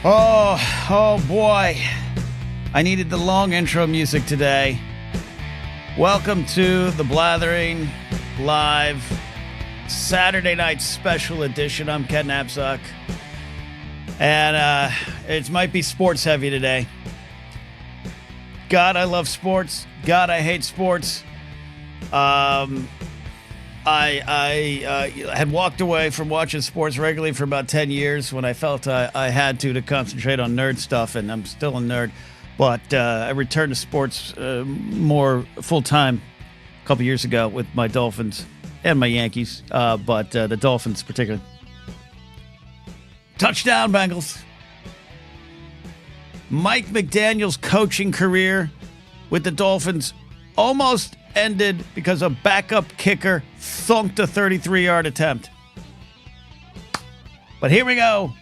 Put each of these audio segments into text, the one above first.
Oh boy. I needed the long intro music today. Welcome to the Blathering Live Saturday night special edition. I'm Ken Knapsack. And it might be sports heavy today. God, I love sports. God, I hate sports. I had walked away from watching sports regularly for about 10 years when I felt I had to concentrate on nerd stuff, and I'm still a nerd. But I returned to sports more full-time a couple years ago with my Dolphins and my Yankees, but the Dolphins particularly. Touchdown, Bengals. Mike McDaniel's coaching career with the Dolphins almost ended because a backup kicker thunked a 33-yard attempt. But here we go.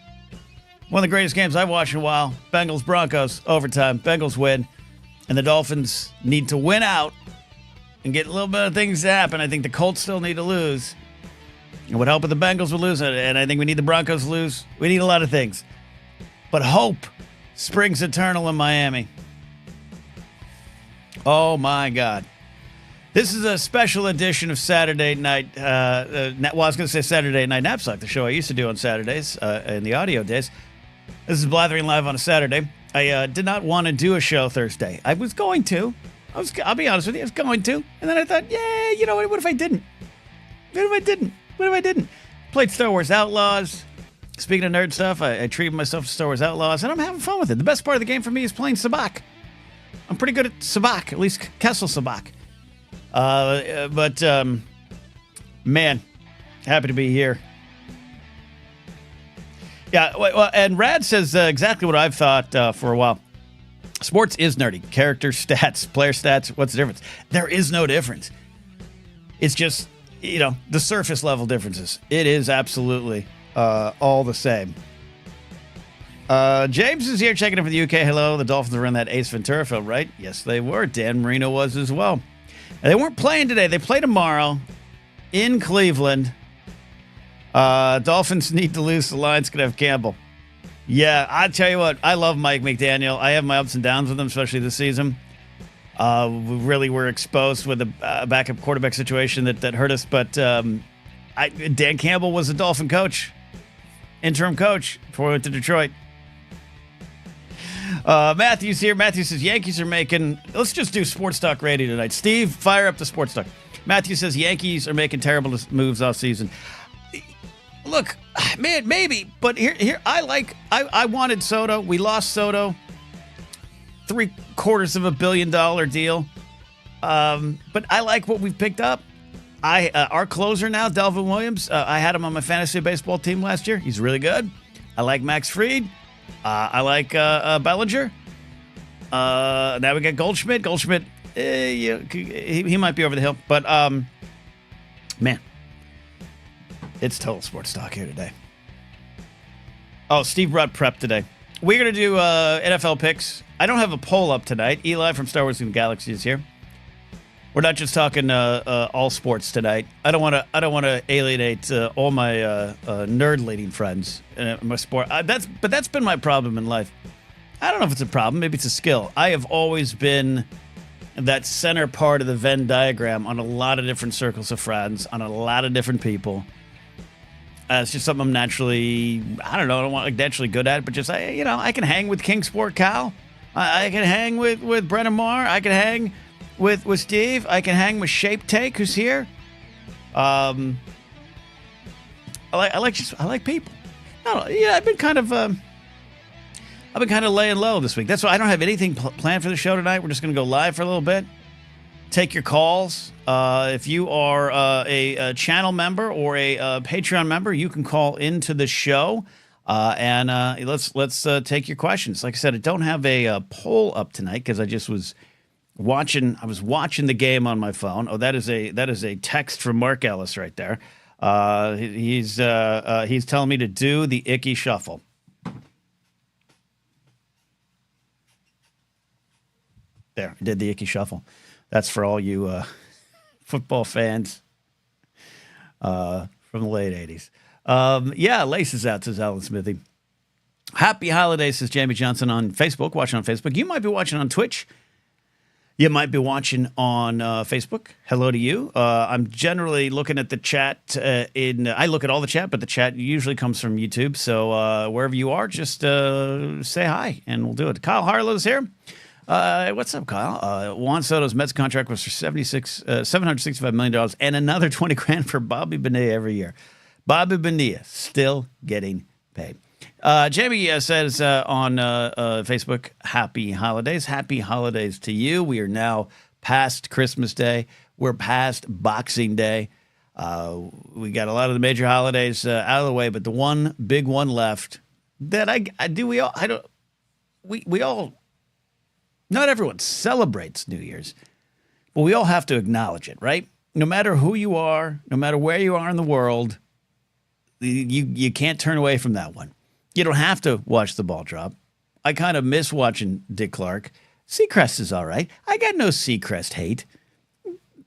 One of the greatest games I've watched in a while. Bengals-Broncos, overtime. Bengals win. And the Dolphins need to win out and get a little bit of things to happen. I think the Colts still need to lose. It would help if the Bengals would lose, and I think we need the Broncos to lose. We need a lot of things. But hope springs eternal in Miami. Oh, my God. This is a special edition of Saturday Night. I was going to say Saturday Night Knapsack, the show I used to do on Saturdays in the audio days. This is Blathering Live on a Saturday. I did not want to do a show Thursday. I was going to. I'll be honest with you. I was going to. And then I thought, yeah, you know what? What if I didn't? What if I didn't? Played Star Wars Outlaws. Speaking of nerd stuff, I treated myself to Star Wars Outlaws, and I'm having fun with it. The best part of the game for me is playing Sabacc. I'm pretty good at Sabacc, at least Kessel Sabacc. But man, happy to be here. Yeah, well, and Rad says exactly what I've thought for a while. Sports is nerdy. Character stats, player stats, what's the difference? There is no difference. It's just, the surface level differences. It is absolutely all the same. James is here checking in for the UK. Hello, the Dolphins were in that Ace Ventura film, right? Yes, they were. Dan Marino was as well. And they weren't playing today. They play tomorrow in Cleveland. Dolphins need to lose. The Lions could have Campbell. Yeah, I tell you what, I love Mike McDaniel. I have my ups and downs with him, especially this season. We really were exposed with a backup quarterback situation that hurt us. But Dan Campbell was a Dolphin coach, interim coach before we went to Detroit. Matthew's here. Matthew says Yankees are making. Let's just do sports talk radio tonight. Steve, fire up the sports talk. Matthew says Yankees are making terrible moves all season. Look, man, maybe, but here I wanted Soto. We lost Soto. $750 million deal. But I like what we've picked up. Our closer now, Delvin Williams. I had him on my fantasy baseball team last year. He's really good. I like Max Fried. I like Bellinger. Now we got Goldschmidt. Goldschmidt, he might be over the hill. But, man, it's total sports talk here today. Oh, Steve brought prep today. We're going to do NFL picks. I don't have a poll up tonight. Eli from Star Wars and Galaxy is here. We're not just talking all sports tonight. I don't want to alienate all my nerd leading friends in my sport. That's been my problem in life. I don't know if it's a problem. Maybe it's a skill. I have always been that center part of the Venn diagram on a lot of different circles of friends, on a lot of different people. It's just something I'm naturally, I don't want naturally good at, but just I can hang with King Sport Cal. I can hang with Brennan Marr. I can hang with Steve. I can hang with Shape Take, who's here. I like people. I've been kind of laying low this week. That's why I don't have anything planned for the show tonight. We're just going to go live for a little bit. Take your calls. If you are a channel member or a Patreon member, you can call into the show. And let's take your questions. Like I said, I don't have a poll up tonight because I just was watching. I was watching the game on my phone. Oh, that is a text from Mark Ellis right there. He's telling me to do the Icky Shuffle. There, I did the Icky Shuffle. That's for all you football fans from the late 80s. Yeah, Lace is out, says Alan Smithy. Happy holidays, says Jamie Johnson on Facebook. Watching on Facebook. You might be watching on Twitch. You might be watching on Facebook. Hello to you. I'm generally looking at the chat. I look at all the chat, but the chat usually comes from YouTube. So wherever you are, just say hi, and we'll do it. Kyle Harlow's here. What's up, Kyle? Juan Soto's Mets contract was for $765 million and another $20,000 for Bobby Bonilla every year. Bobby Bonilla still getting paid. Jamie says on Facebook, happy holidays. Happy holidays to you. We are now past Christmas Day. We're past Boxing Day. We got a lot of the major holidays out of the way, but the one big one left that we all, not everyone celebrates New Year's, but we all have to acknowledge it, right? No matter who you are, no matter where you are in the world, you can't turn away from that one. You don't have to watch the ball drop. I kind of miss watching Dick Clark. Seacrest is all right. I got no Seacrest hate.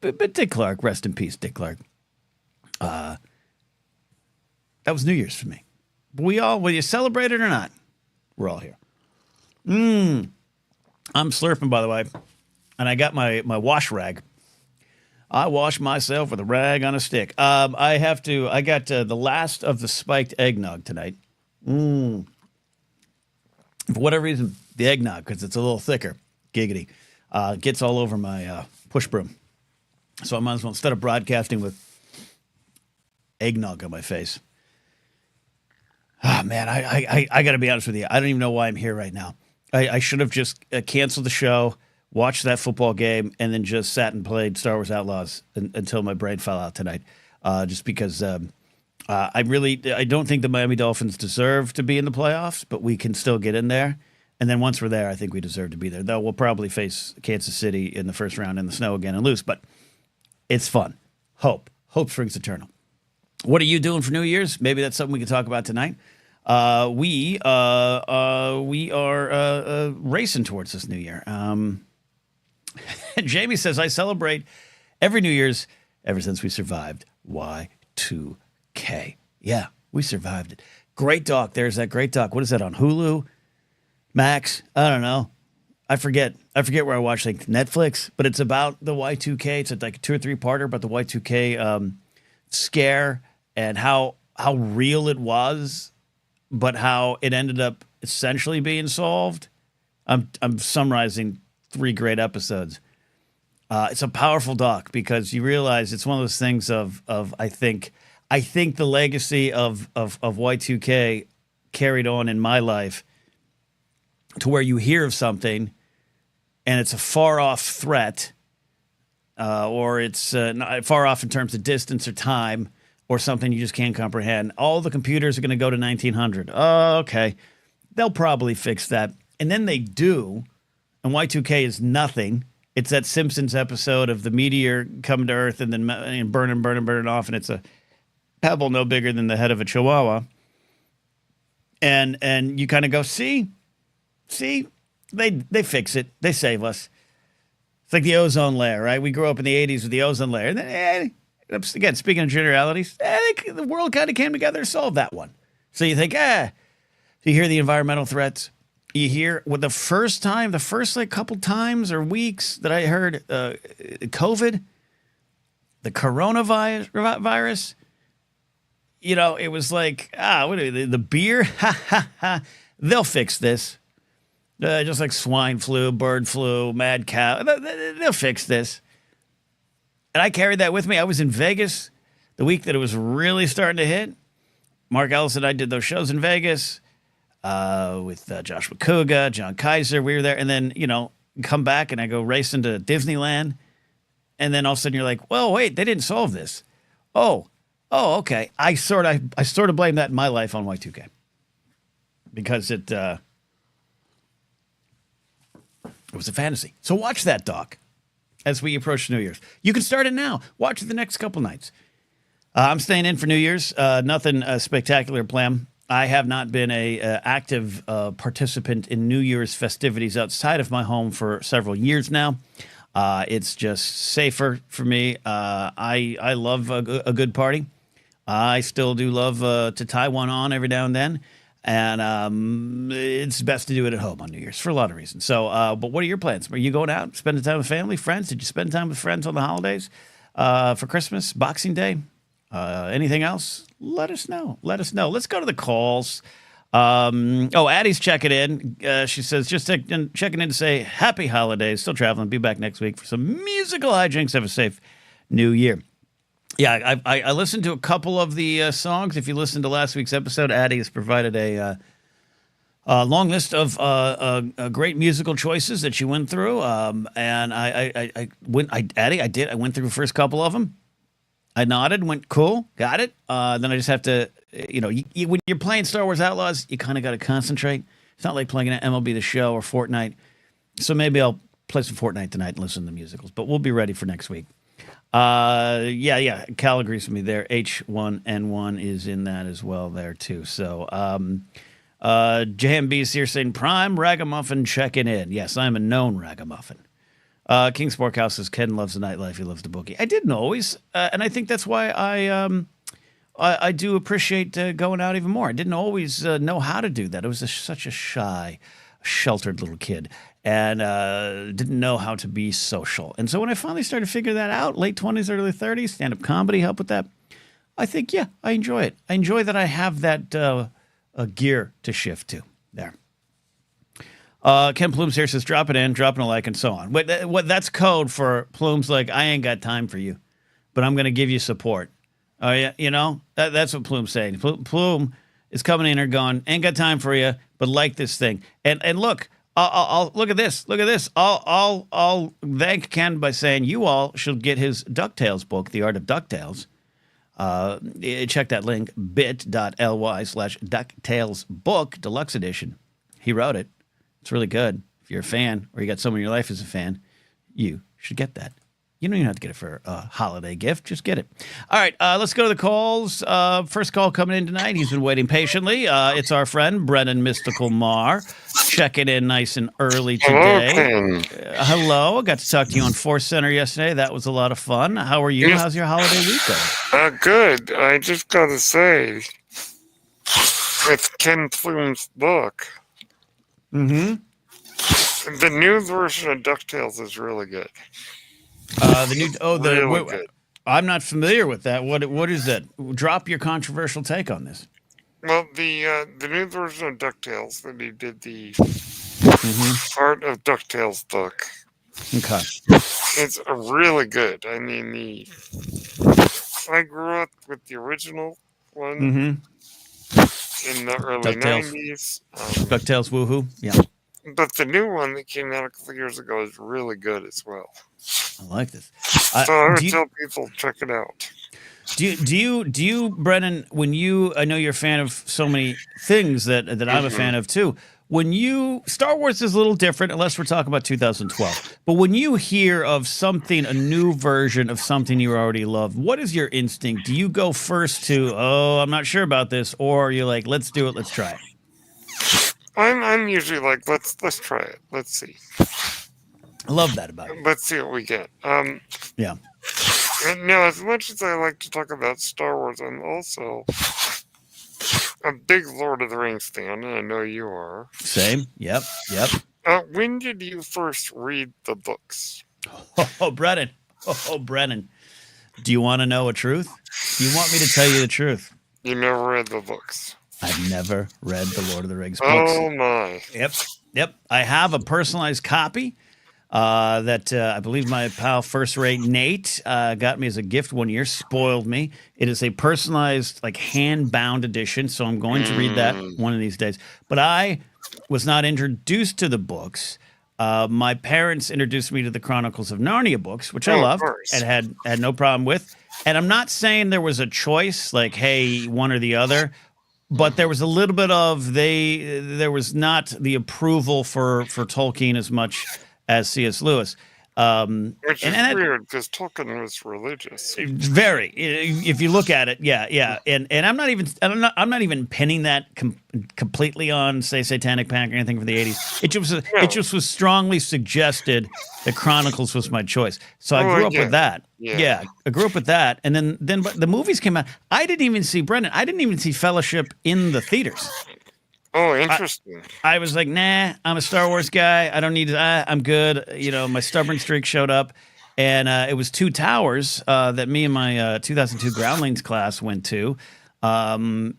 But Dick Clark, rest in peace, Dick Clark. That was New Year's for me. But whether you celebrate it or not, we're all here. I'm slurping, by the way, and I got my wash rag. I wash myself with a rag on a stick. I got the last of the spiked eggnog tonight. For whatever reason, the eggnog, because it's a little thicker, giggity, gets all over my push broom. So I might as well, instead of broadcasting with eggnog on my face. Oh, man, I got to be honest with you. I don't even know why I'm here right now. I should have just canceled the show, watched that football game, and then just sat and played Star Wars Outlaws until my brain fell out tonight. Just because I don't think the Miami Dolphins deserve to be in the playoffs, but we can still get in there. And then once we're there, I think we deserve to be there. Though we'll probably face Kansas City in the first round in the snow again and lose. But it's fun. Hope springs eternal. What are you doing for New Year's? Maybe that's something we can talk about tonight. We are racing towards this new year. Jamie says, I celebrate every New Year's ever since we survived Y2K. Yeah, we survived it. Great doc. There's that great doc. What is that on Hulu? Max? I don't know. I forget where I watched, like Netflix, but it's about the Y2K. It's like a 2 or 3 parter about the Y2K scare and how real it was, but how it ended up essentially being solved. I'm summarizing 3 great episodes. It's a powerful doc because you realize it's one of those things of I think the legacy of Y2K carried on in my life to where you hear of something and it's a far off threat, or it's not far off in terms of distance or time, or something you just can't comprehend. All the computers are going to go to 1900. Oh, okay. They'll probably fix that. And then they do, and Y2K is nothing. It's that Simpsons episode of the meteor coming to Earth and then burning off, and it's a pebble no bigger than the head of a chihuahua. And you kind of go, see, they fix it. They save us. It's like the ozone layer, right? We grew up in the 80s with the ozone layer. And then, again, speaking of generalities, the world kind of came together to solve that one. So you think, you hear the environmental threats. You hear the first like couple times or weeks that I heard COVID, the coronavirus, it was like, what are they, the beer? They'll fix this. Just like swine flu, bird flu, mad cow. They'll fix this. And I carried that with me. I was in Vegas the week that it was really starting to hit. Mark Ellis and I did those shows in Vegas with Joshua Kuga, John Kaiser. We were there. And then, come back and I go racing to Disneyland. And then all of a sudden you're like, well, wait, they didn't solve this. Oh, okay. I sort of blame that in my life on Y2K. Because it was a fantasy. So watch that, doc, as we approach New Year's. You can start it now. Watch it the next couple nights. I'm staying in for New Year's. Nothing spectacular planned. I have not been a active participant in New Year's festivities outside of my home for several years now. It's just safer for me. I love a good party. I still do love to tie one on every now and then. And it's best to do it at home on New Year's for a lot of reasons. So, but what are your plans? Are you going out, spending time with family, friends? Did you spend time with friends on the holidays for Christmas, Boxing Day? Anything else? Let us know. Let us know. Let's go to the calls. Addie's checking in. She says, just checking in to say happy holidays. Still traveling. Be back next week for some musical hijinks. Have a safe New Year. Yeah, I listened to a couple of the songs. If you listened to last week's episode, Addie has provided a long list of great musical choices that she went through. And I went through the first couple of them. I nodded, went cool, got it. Then I just have to, when you're playing Star Wars Outlaws, you kind of got to concentrate. It's not like playing an MLB The Show or Fortnite. So maybe I'll play some Fortnite tonight and listen to the musicals. But we'll be ready for next week. Yeah. Cal agrees with me there. H1N1 is in that as well there too. So, JMB's here saying prime ragamuffin checking in. Yes, I'm a known ragamuffin. King Sporkhouse says Ken loves the nightlife. He loves the bookie. I didn't always, and I think that's why I do appreciate going out even more. I didn't always know how to do that. I was such a shy, sheltered little kid. And didn't know how to be social. And so when I finally started to figure that out, late 20s, early 30s, stand-up comedy helped with that. I think, yeah, I enjoy it. I enjoy that I have that gear to shift to there. Ken Plumes here says, drop it in, dropping a like, and so on. That's code for Plumes like, I ain't got time for you, but I'm going to give you support. Oh, yeah, that's what Plume's saying. Plume is coming in here going, ain't got time for you, but like this thing. And look, I'll look at this. Look at this. I'll thank Ken by saying you all should get his DuckTales book, The Art of DuckTales. Check that link, bit.ly/DuckTales book, deluxe edition. He wrote it. It's really good. If you're a fan or you got someone in your life who's a fan, you should get that. You don't even have to get it for a holiday gift. Just get it. All right, let's go to the calls. First call coming in tonight. He's been waiting patiently. It's our friend, Brennan Mystical Mar, checking in nice and early today. Hello. I got to talk to you on Force Center yesterday. That was a lot of fun. How are you? Yes. How's your holiday week going? Good. I just got to say, with Ken Plume's book, the new version of DuckTales is really good. Really good. I'm not familiar with that. What is that? Drop your controversial take on this. Well, the new version of DuckTales that he did the Art of DuckTales book. Okay. It's really good. I mean, I grew up with the original one in the early '90s. DuckTales, woohoo! Yeah. But the new one that came out a couple years ago is really good as well. I like this. So I would tell people, check it out. Do you, Brennan, I know you're a fan of so many things that I'm a fan of too. Star Wars is a little different, unless we're talking about 2012. But when you hear of something, a new version of something you already love, what is your instinct? Do you go first to, I'm not sure about this, or are you like, let's do it, let's try it? I'm usually like, let's try it, let's see. I love that about it. Let's see what we get. Yeah. And now, as much as I like to talk about Star Wars, I'm also a big Lord of the Rings fan, and I know you are. Same. Yep. When did you first read the books? Brennan. Brennan. Do you want to know a truth? Do you want me to tell you the truth? You never read the books. I've never read the Lord of the Rings books. Oh, my. Yep. I have a personalized copy that I believe my pal First Rate Nate got me as a gift one year, spoiled me. It is a personalized, like, hand-bound edition, so I'm going to read that one of these days. But I was not introduced to the books. My parents introduced me to the Chronicles of Narnia books, which I loved and had no problem with. And I'm not saying there was a choice, like, hey, one or the other. But there was a little bit of there was not the approval for Tolkien as much as C.S. Lewis. Which is weird because Tolkien was religious. Very, if you look at it, yeah. And I'm not even pinning that completely on, say, Satanic Panic or anything from the 80s. It just was strongly suggested that Chronicles was my choice. So I grew up with that. Yeah, I grew up with that. And then but the movies came out. I didn't even see Fellowship in the theaters. Oh, I, interesting. I was like, nah, I'm a Star Wars guy. I don't need to. I'm good. My stubborn streak showed up, and it was Two Towers that me and my 2002 Groundlings class went to. And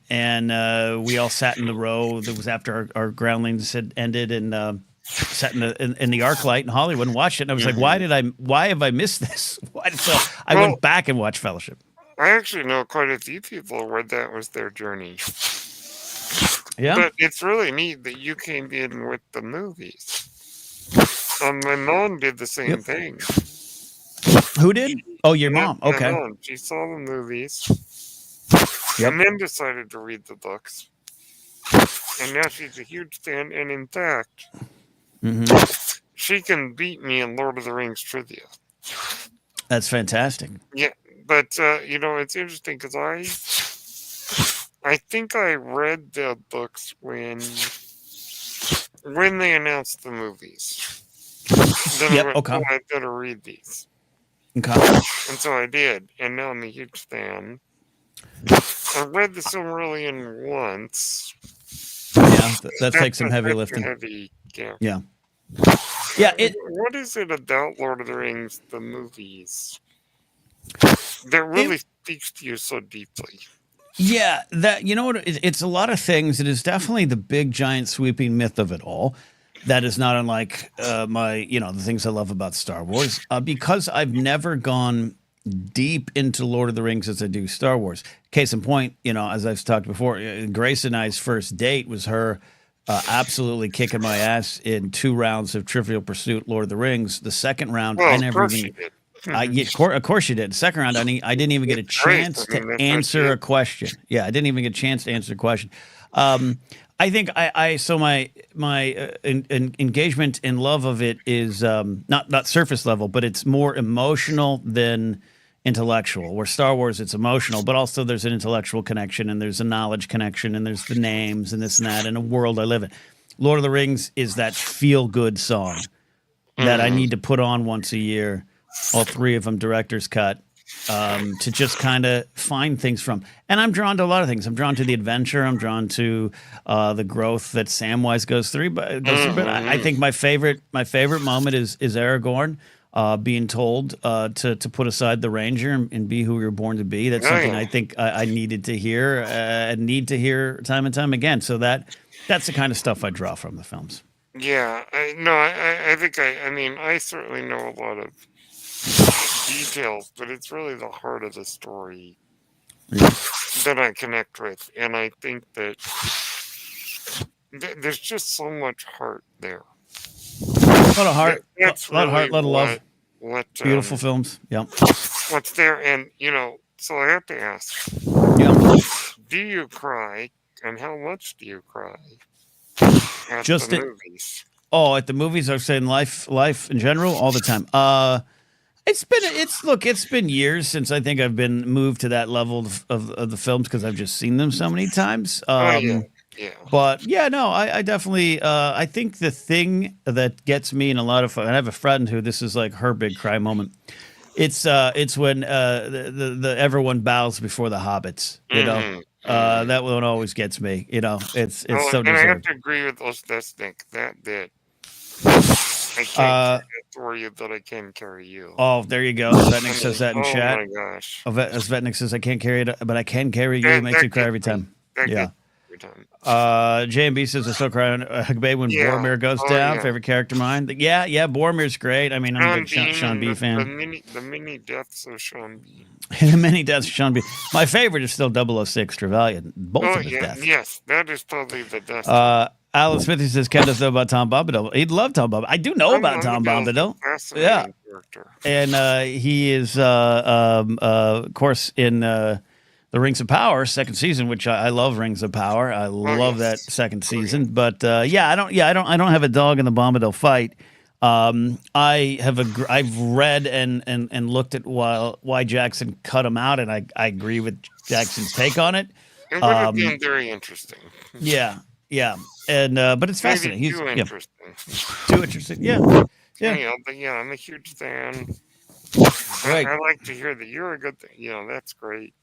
we all sat in the row that was after our Groundlings had ended, and sat in the ArcLight in Hollywood and watched it. And I was like, why have I missed this? So I Well, went back and watched Fellowship. I actually know quite a few people where that was their journey. Yeah. But it's really neat that you came in with the movies. My mom did the same Yep. thing. Who did? Oh, your mom. My Okay. mom, she saw the movies Yep. and then decided to read the books. And now she's a huge fan, and in fact, she can beat me in Lord of the Rings trivia. That's fantastic. Yeah, but it's interesting because I think I read the books when they announced the movies. Then I went, Okay. oh, I better read these. Okay. And so I did, and now I'm a huge fan. I read the Silmarillion once. Yeah, that takes some heavy lifting. Yeah. What is it about Lord of the Rings, the movies, that really speaks to you so deeply? Yeah, it's a lot of things. It is definitely the big, giant, sweeping myth of it all. That is not unlike the things I love about Star Wars. Because I've never gone deep into Lord of the Rings as I do Star Wars. Case in point, as I've talked before, Grace and I's first date was her absolutely kicking my ass in 2 rounds of Trivial Pursuit, Lord of the Rings. The second round, I never even. Of course you did. The second round, I didn't even get a chance to answer a question. Yeah, I didn't even get a chance to answer a question. I think so my engagement and love of it is not surface level, but it's more emotional than intellectual. Where Star Wars, it's emotional, but also there's an intellectual connection, and there's a knowledge connection, and there's the names and this and that, and a world I live in. Lord of the Rings is that feel good song that I need to put on once a year. All 3 of them director's cut, to just kind of find things from. And I'm drawn to a lot of things. I'm drawn to the adventure. I'm drawn to the growth that Samwise goes through. But I think my favorite moment is Aragorn being told to put aside the Ranger and be who we were born to be. That's something I think I needed to hear and need to hear time and time again. So that's the kind of stuff I draw from the films. Yeah, I think I certainly know a lot of details, but it's really the heart of the story that I connect with, and I think that there's just so much heart there. A lot of heart, a lot of heart, a lot of love. Beautiful films. Yeah. What's there, and so I have to ask. Yeah. Do you cry, and how much do you cry at the movies? Oh, at the movies, I was saying life in general, all the time. It's been years since I think I've been moved to that level of the films because I've just seen them so many times. Yeah. But yeah, no, I definitely I think the thing that gets me in a lot of fun. I have a friend who this is like her big cry moment. It's when the everyone bows before the hobbits. That one always gets me. It's so deserved. And I have to agree with Ostesnik that bit. I can't carry it for you, but I can carry you. Oh, there you go. Svetnik says that in chat. Oh my gosh. Svetnik says I can't carry it, but I can carry you. Makes you cry every time. Yeah. Every time. J&B says I still cry on Hugbabe when Boromir goes down. Favorite character of mine. Yeah, Boromir's great. I mean, I'm a big Sean B fan. The mini deaths of Sean B. The many deaths of Sean B. My favorite is still 006 Trevelyan. Both of his deaths. Yes, that is totally the death. Alan Smithy says Ken doesn't know about Tom Bombadil. He'd love Tom Bombadil. I do know about Tom Bombadil. Yeah. Character. And he is, of course, in The Rings of Power, second season, which I love Rings of Power. I love that second season. But I don't have a dog in the Bombadil fight. I've read and looked at why Jackson cut him out, and I agree with Jackson's take on it. It would have been very interesting. Yeah. And but it's fascinating. Maybe too interesting. Too interesting. Yeah. But I'm a huge fan. Right. I like to hear that you're a good thing. That's great.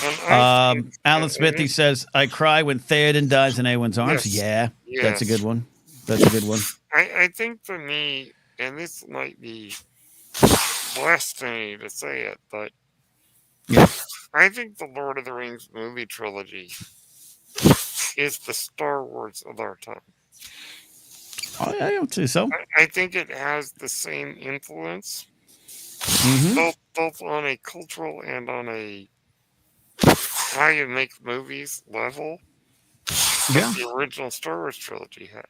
And I think, Alan Smithy says, I cry when Theoden dies in Awen's arms. yes, Yeah, that's a yes. good one. That's a good one. I think for me, and this might be blasphemy to say it, but Yeah. I think the Lord of the Rings movie trilogy is the Star Wars of our time. I don't see so. I think it has the same influence, Mm-hmm. both on a cultural and on a how you make movies level Yeah. that the original Star Wars trilogy had.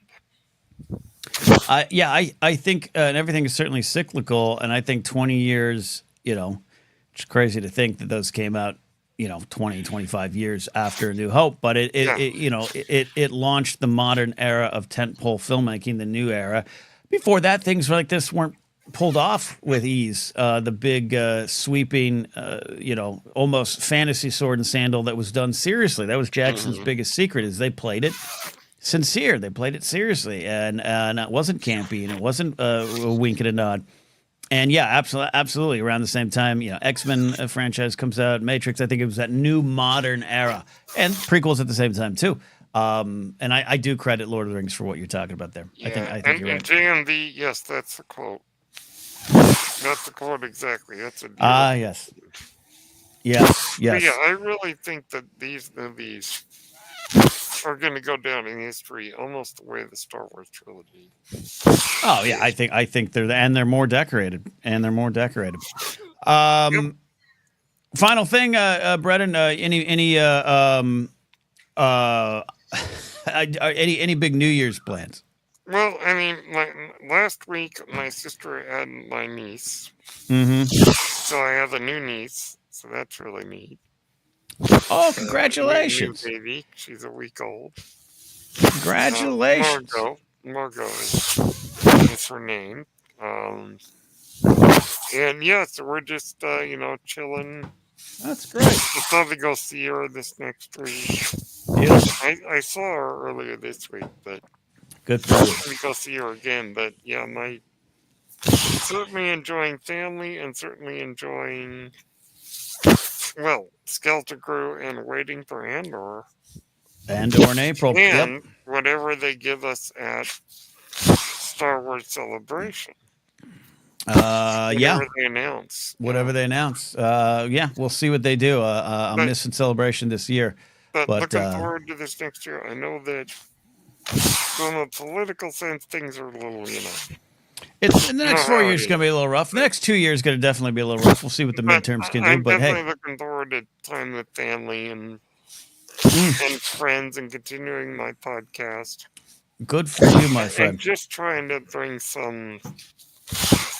I think, and everything is certainly cyclical. And I think 20 years, it's crazy to think that those came out, 20, 25 years after A New Hope. But Yeah. it launched the modern era of tentpole filmmaking, the new era. Before that, things like this weren't pulled off with ease. The big sweeping, almost fantasy sword and sandal that was done seriously. That was Jackson's biggest secret, is they played it sincere. They played it seriously, and it wasn't campy, and it wasn't a wink and a nod. And yeah, absolutely. Around the same time, X-Men franchise comes out, Matrix. I think it was that new modern era, and prequels at the same time too. And I do credit Lord of the Rings for what you're talking about there. Yeah. I think you're right. JMV, yes, that's the quote. That's the quote exactly. That's a beautiful. Yes. Yes. But yeah, Yes. I really think that these movies are going to go down in history almost the way the Star Wars trilogy. Oh yeah, I think they're more decorated, Yep. Final thing, Brennan, any big New Year's plans? Well, I mean, last week my sister had my niece, Mm-hmm. so I have a new niece, so that's really neat. Oh, New congratulations! baby, she's a week old. Congratulations! Margot is her name. And yeah, so we're just chilling. That's great. We'll probably go see her this next week. Yeah. I saw her earlier this week, but Good for you. we go see her again. But yeah, certainly enjoying family and certainly enjoying Skeleton Crew and waiting for Andor in April. and whatever they give us at Star Wars Celebration. Whatever they announce. Whatever they announce. We'll see what they do. I'm missing Celebration this year. But looking forward to this next year. I know that from a political sense, things are a little, It's in the next 4 years is going to be a little rough. The next 2 years is going to definitely be a little rough. We'll see what the midterms can do. But I'm definitely looking forward to time with family and friends and continuing my podcast. Good for you, my friend. And just trying to bring some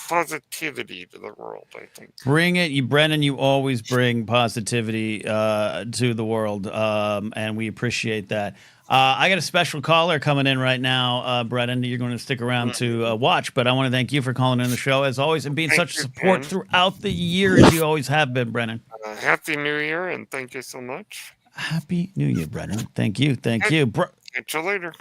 positivity to the world, I think. Bring it. Brennan, you always bring positivity to the world, and we appreciate that. I got a special caller coming in right now, Brennan. You're going to stick around to watch, but I want to thank you for calling in the show, as always, and being such a support throughout the year, as you always have been, Brennan. Happy New Year, and thank you so much. Happy New Year, Brennan. Thank you. Catch you later.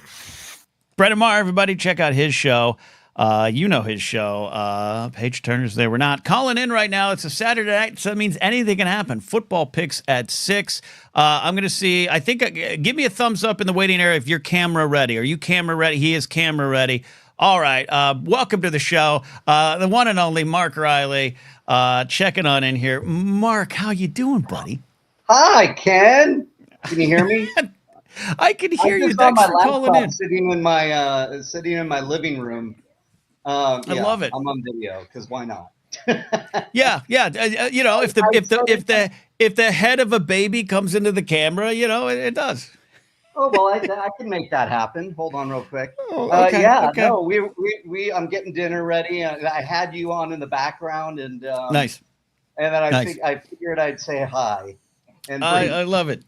Brennan Marr, everybody, check out his show. His show, Page Turner's There We're Not. Calling in right now. It's a Saturday night, so that means anything can happen. Football picks at 6. I'm going to see, I think, give me a thumbs up in the waiting area if you're camera ready. Are you camera ready? He is camera ready. All right. Welcome to the show. The one and only Mark Riley, checking on in here. Mark, how you doing, buddy? Hi, Ken. Can you hear me? I can hear you. Thanks for calling in. Sitting in my living room. I love it. I'm on video because why not? If the head of a baby comes into the camera, it does. Oh well, I can make that happen. Hold on, real quick. Okay. No, I'm getting dinner ready. I had you on in the background, and nice. And then I figured I'd say hi. And I love it.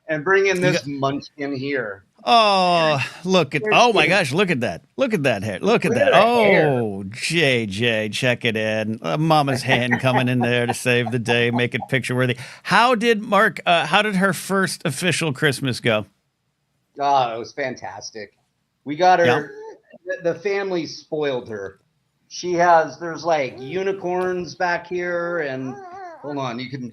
And bring in this munchkin here. Oh, oh my gosh, look at that. Look at that hair. Look at that. Oh, JJ, check it in. Mama's hand coming in there to save the day, make it picture worthy. How did her first official Christmas go? Oh, it was fantastic. We got her, the family spoiled her. There's like unicorns back here and Hold on, you can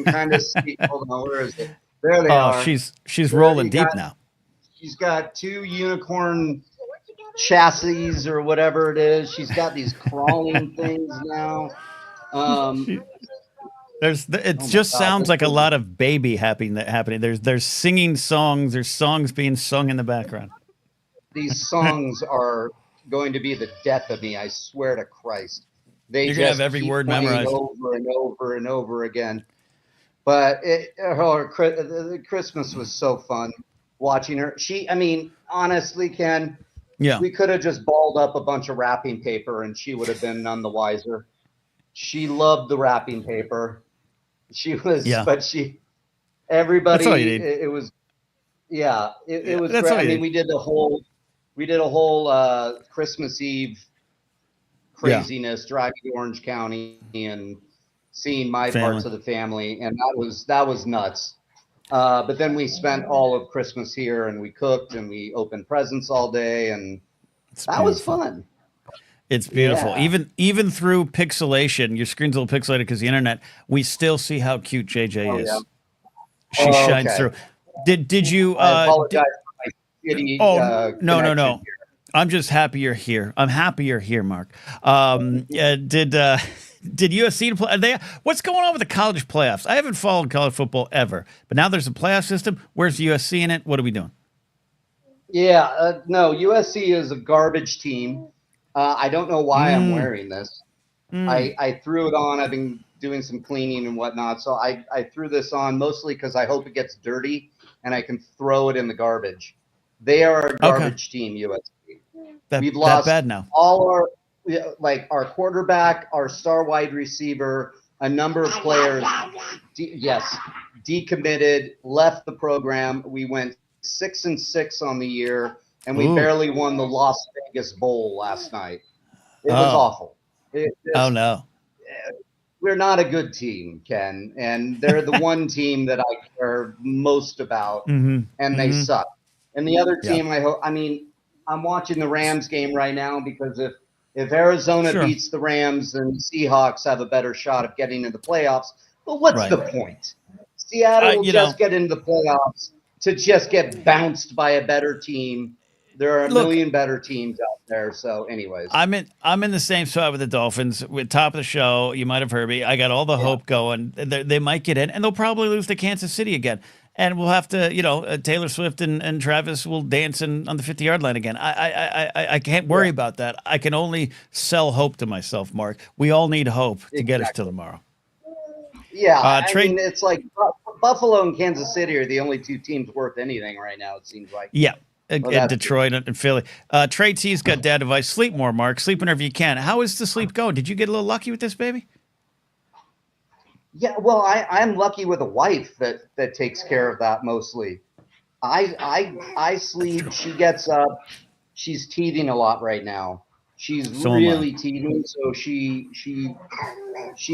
kind of see. Hold on, where is it? There they Oh, are. she's There rolling you deep got- now. She's got 2 unicorn chassis or whatever it is. She's got these crawling things now. It Oh my just God, sounds this like a was- lot of baby happening. There's singing songs. There's songs being sung in the background. These songs are going to be the death of me. I swear to Christ. They You're gonna just have every keep word playing memorized. over and over and over again. But the Christmas was so fun watching her. Honestly, Ken, Yeah. we could have just balled up a bunch of wrapping paper and she would have been none the wiser. She loved the wrapping paper. She was, Yeah. but everybody, That's all you need. it was, yeah, it was that's great. all I you mean, need. we did a whole Christmas Eve craziness driving to Orange County and seeing my Family. parts of the family, and that was nuts. But then we spent all of Christmas here, and we cooked and we opened presents all day, and that was fun. It's beautiful. Yeah. Even through pixelation, your screen's a little pixelated because the internet. We still see how cute JJ is. Yeah. She shines Okay. through. Did you? I apologize for my shitty. No. connection here. I'm just happy you're here. I'm happy you're here, Mark. Did USC play? What's going on with the college playoffs? I haven't followed college football ever, but now there's a playoff system. Where's USC in it? What are we doing? Yeah, no, USC is a garbage team. I don't know why I'm wearing this. I threw it on. I've been doing some cleaning and whatnot, so I threw this on mostly because I hope it gets dirty and I can throw it in the garbage. They are a garbage team, USC. We've lost that bad now. all our quarterback, our star wide receiver, a number of players. Decommitted, left the program. We went 6-6 on the year, and we barely won the Las Vegas Bowl last night. It was awful. Oh no. We're not a good team, Ken, and they're the one team that I care most about, and they suck. And the other team, I'm watching the Rams game right now because if Arizona beats the Rams, then the Seahawks have a better shot of getting into the playoffs. But what's the point? Seattle will just get into the playoffs to just get bounced by a better team. There are a million better teams out there. So, anyways, I'm in the same spot with the Dolphins. With top of the show, you might have heard me. I got all the hope going. They might get in, and they'll probably lose to Kansas City again. And we'll have to, Taylor Swift and Travis will dance on the 50-yard line again. I can't worry about that. I can only sell hope to myself, Mark. We all need hope to get us to tomorrow. Yeah, I mean, it's like Buffalo and Kansas City are the only 2 teams worth anything right now, it seems like. Yeah, and Detroit and Philly. Trey T's got dad advice. Sleep more, Mark. Sleep whenever you can. How is the sleep going? Did you get a little lucky with this, baby? Yeah, well, I'm lucky with a wife that takes care of that mostly. I sleep. She gets up. She's teething a lot right now. She's really teething, so she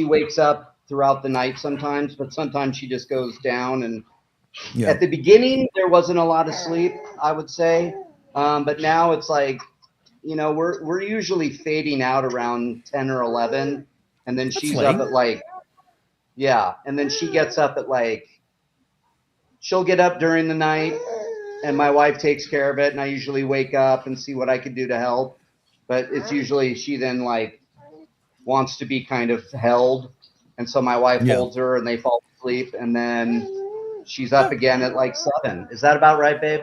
wakes up throughout the night sometimes, but sometimes she just goes down. And at the beginning, there wasn't a lot of sleep, I would say, but now it's like, we're usually fading out around 10 or 11, and then she's up at and then she gets up at she'll get up during the night and my wife takes care of it. And I usually wake up and see what I can do to help. But it's usually she then wants to be kind of held. And so my wife holds her and they fall asleep. And then she's up again at 7. Is that about right, babe?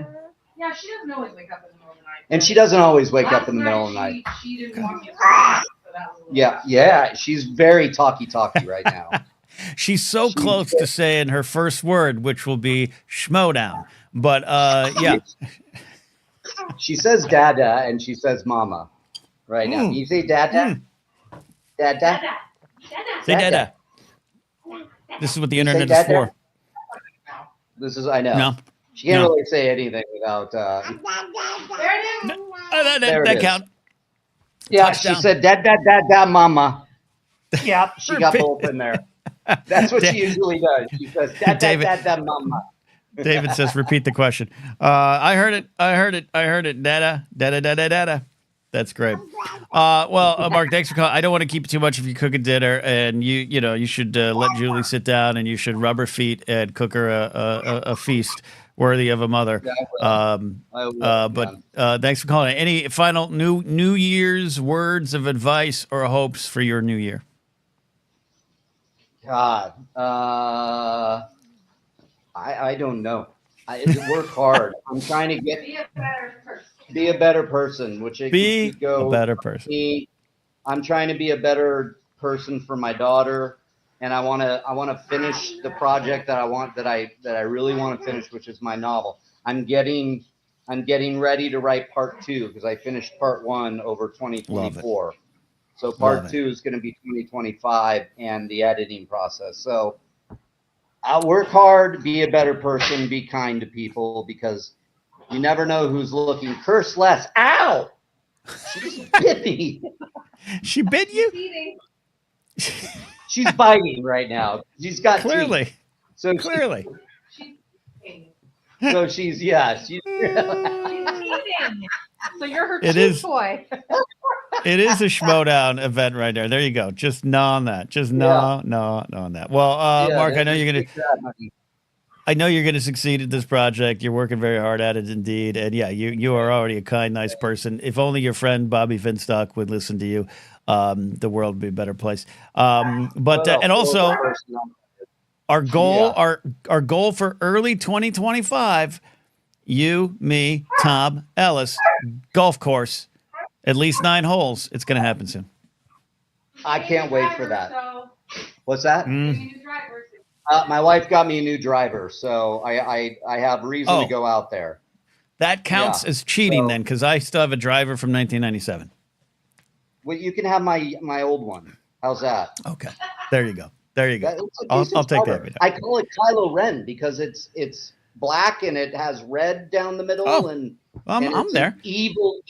Yeah, she doesn't always wake up in the middle of the night. And she doesn't always wake up in the middle of the night. She didn't want me to sleep, so that was a little Yeah. She's very talky right now. She's so close to saying her first word, which will be schmodown. But yeah. She says dada and she says mama right now. Can you say dada? Dada? Say dada. This is what the internet is for. This is, I know. No. She can't really say anything without. There it is. That count. Yeah, Touchdown. she said da mama. Yeah, she got both in there. That's what she usually does. She says da mama. David says, repeat the question. I heard it. Dada. That's great. Well, Mark, thanks for calling. I don't want to keep too much if you cooking dinner, and you should let Julie sit down, and you should rub her feet and cook her a feast worthy of a mother. Yeah, I will, But man. thanks for calling. Any final New Year's words of advice or hopes for your new year? God, I don't know. I work hard. I'm trying to be a better person, which it Be could go a better person. I'm trying to be a better person for my daughter, and I want to finish the project that I really want to finish, which is my novel. I'm getting ready to write part 2 because I finished part 1 over 2024. So part 2 is going to be 2025 and the editing process. So I'll work hard, be a better person, be kind to people, because you never know who's looking. Curse less. Ow! She just bit me. She bit you? She's biting right now. She's got Clearly. teeth. So Clearly. So she's teething. So you're her cheap boy. It is a Schmodown event right there. There you go. Just gnaw on that. Just gnaw on that. Well, Mark, I know you're gonna succeed at this project. You're working very hard at it, indeed. And yeah, you are already a kind, nice person. If only your friend Bobby Finstock would listen to you, the world would be a better place. And also, our goal, our goal for early 2025, you, me, Tom, Ellis, golf course. At least 9 holes. It's going to happen soon. I can't wait for that. What's that? My wife got me a new driver, so I have reason to go out there. That counts as cheating then, because I still have a driver from 1997. Well, you can have my old one. How's that? Okay. There you go. There you go. I'll take that. I call it Kylo Ren because it's black and it has red down the middle, and I'm there. Evil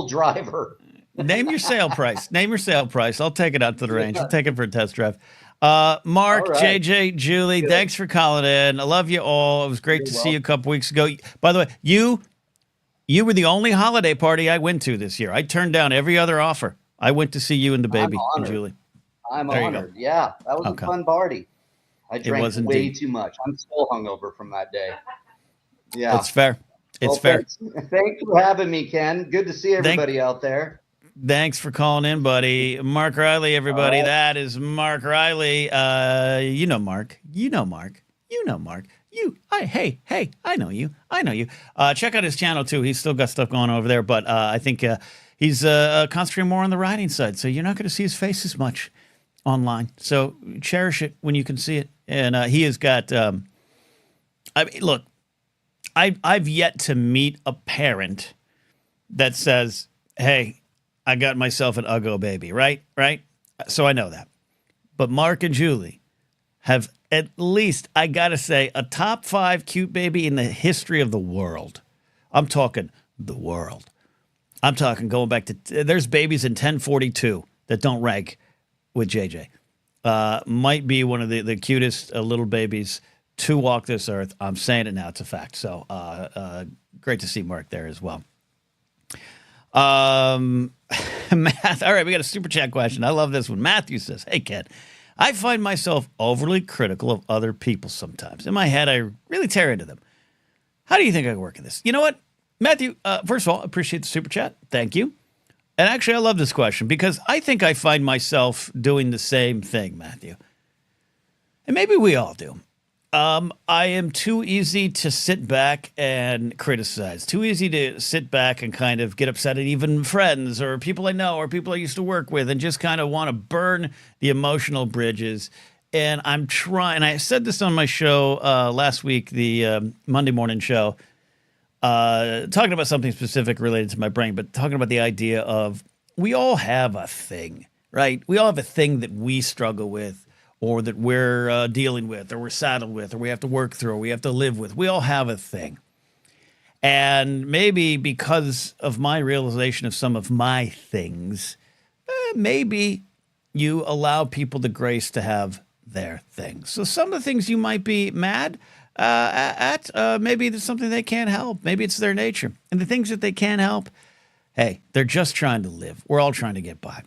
driver. Name your sale price. Name your sale price. I'll take it out to the range. I'll take it for a test drive. Mark, right. JJ, Julie, thanks for calling in. I love you all. It was great to see you a couple weeks ago. By the way, you were the only holiday party I went to this year. I turned down every other offer. I went to see you and the baby and Julie. I'm honored. Yeah, that was a fun party. I drank way too much. I'm still hungover from that day. Yeah, it's fair. It's fair. Thanks for having me, Ken. Good to see everybody out there. Thanks for calling in, buddy. Mark Riley, everybody. Right. That is Mark Riley. You know Mark. You know Mark. You know Mark. Hey, I know you. I know you. Check out his channel, too. He's still got stuff going over there, but I think he's concentrating more on the writing side, so you're not going to see his face as much online. So cherish it when you can see it. And he has got, look, I've yet to meet a parent that says, hey, I got myself an Uggo baby, right? So I know that. But Mark and Julie have at least, I got to say, a top 5 cute baby in the history of the world. I'm talking the world. I'm talking going back to, there's babies in 1042 that don't rank with JJ. Might be one of the cutest little babies to walk this earth. I'm saying it now. It's a fact. So great to see Mark there as well. Matt, all right, we got a super chat question. I love this one. Matthew says, hey, Ken, I find myself overly critical of other people sometimes. In my head, I really tear into them. How do you think I can work in this? You know what, Matthew, first of all, appreciate the super chat. Thank you. And actually, I love this question because I think I find myself doing the same thing, Matthew. And maybe we all do. I am too easy to sit back and criticize. Too easy to sit back and kind of get upset at even friends or people I know or people I used to work with and just kind of want to burn the emotional bridges. And I'm trying, I said this on my show last week, the Monday morning show, talking about something specific related to my brain, but talking about the idea of we all have a thing, right? We all have a thing that we struggle with, or that we're dealing with, or we're saddled with, or we have to work through, or we have to live with. We all have a thing. And maybe because of my realization of some of my things, maybe you allow people the grace to have their things. So some of the things you might be mad at, maybe there's something they can't help. Maybe it's their nature. And the things that they can't help, Hey, they're just trying to live. We're all trying to get by.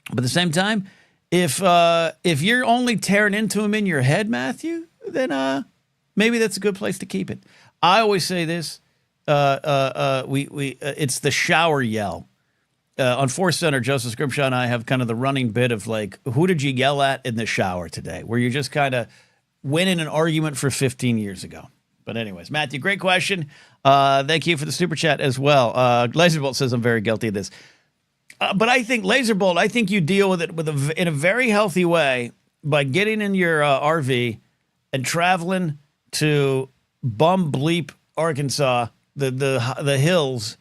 But at the same time, if you're only tearing into them in your head, Matthew, then maybe that's a good place to keep it. I always say this: it's the shower yell. On Force Center, Joseph Scrimshaw and I have kind of the running bit of like, who did you yell at in the shower today? Where you just kind of winning an argument for 15 years ago. But anyways, Matthew, great question. Thank you for the super chat as well. Laserbolt says I'm very guilty of this. But I think, Laserbolt, I think you deal with it in a very healthy way by getting in your RV and traveling to bum bleep Arkansas, the hills,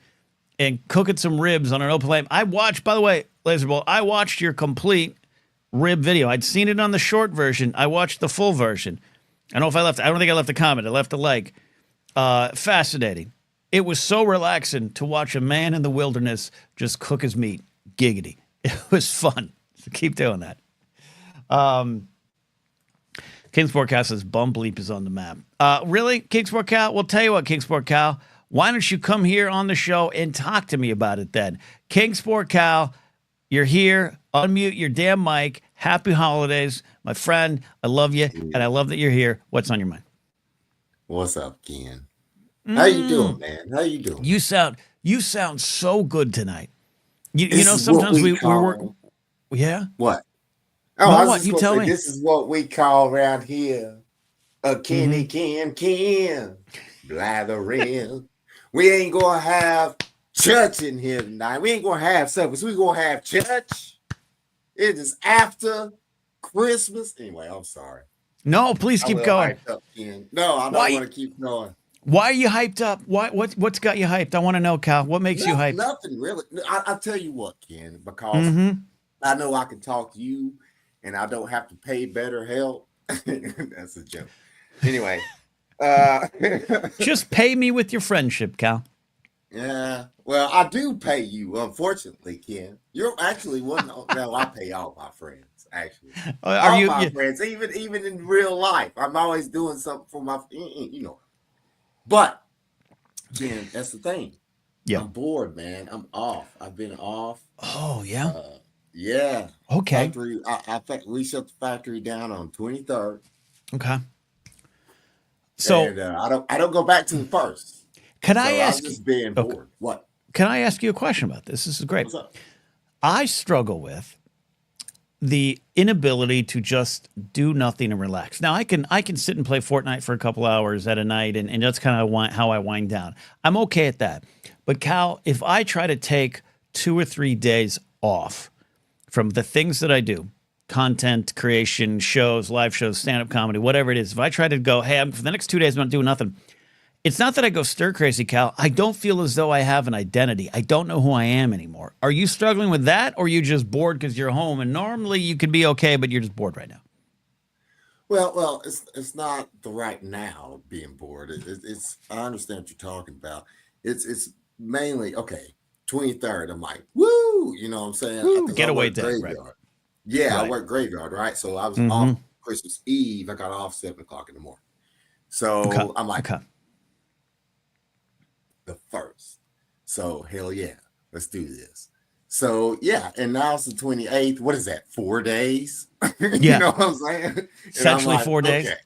and cooking some ribs on an open flame. I watched, by the way, Laserbolt, I watched your complete rib video. I'd seen it on the short version. I watched the full version. I don't think I left a comment. I left a like. Fascinating. It was so relaxing to watch a man in the wilderness just cook his meat. Giggity. It was fun. So keep doing that. Kingsport Cow says bum bleep is on the map. Really, Kingsport Cow? Well, tell you what, Kingsport Cow. Why don't you come here on the show and talk to me about it then? Kingsport Cow, you're here. Unmute your damn mic. Happy holidays, my friend. I love you, and I love that you're here. What's on your mind? What's up, Ken? How you doing, man? How you doing? You sound so good tonight. You know, sometimes we work. Yeah. What? Oh, no, what? You tell me. This is what we call around here a Kenny Ken Blathering. We ain't gonna have church in here tonight. We ain't gonna have service. We gonna have church. It is after Christmas. Anyway, I'm sorry. No, please keep going. Up, no, I don't want to keep going. Why are you hyped up? What's got you hyped? I want to know, Cal. What makes you hyped? Nothing really. I'll tell you what, Ken, because I know I can talk to you and I don't have to pay better help. That's a joke. Anyway. Just pay me with your friendship, Cal. Yeah. Well, I do pay you, unfortunately, Ken. You're actually one. No, I pay all my friends. Actually, my friends, even in real life, I'm always doing something for my, But Ken, that's the thing. Yeah, I'm bored, man. I'm off. I've been off. Oh yeah. Yeah. Okay. Factory. We shut the factory down on 23rd. Okay. So and, I don't go back to the first. Can I ask? I'm just being bored. What? Can I ask you a question about this? This is great. What's up? I struggle with the inability to just do nothing and relax. Now I can sit and play Fortnite for a couple hours at a night, and that's kind of how I wind down. I'm okay at that. But Cal, if I try to take 2 or 3 days off from the things that I do, content creation, shows, live shows, stand-up comedy, whatever it is, if I try to go, hey, for the next 2 days I'm not doing nothing, it's not that I go stir crazy, Cal. I don't feel as though I have an identity. I don't know who I am anymore. Are you struggling with that, or are you just bored because you're home? And normally you could be okay, but you're just bored right now. Well, it's not the right now being bored. It's I understand what you're talking about. It's mainly 23rd. I'm like, woo, you know what I'm saying? Woo, getaway day, right? Yeah, right. I work graveyard, right? So I was off Christmas Eve. I got off 7:00 in the morning. So I'm like. The first. So hell yeah, let's do this. So yeah, and now it's the 28th. What is that? 4 days? You know what I'm saying? Essentially 4 days. Okay.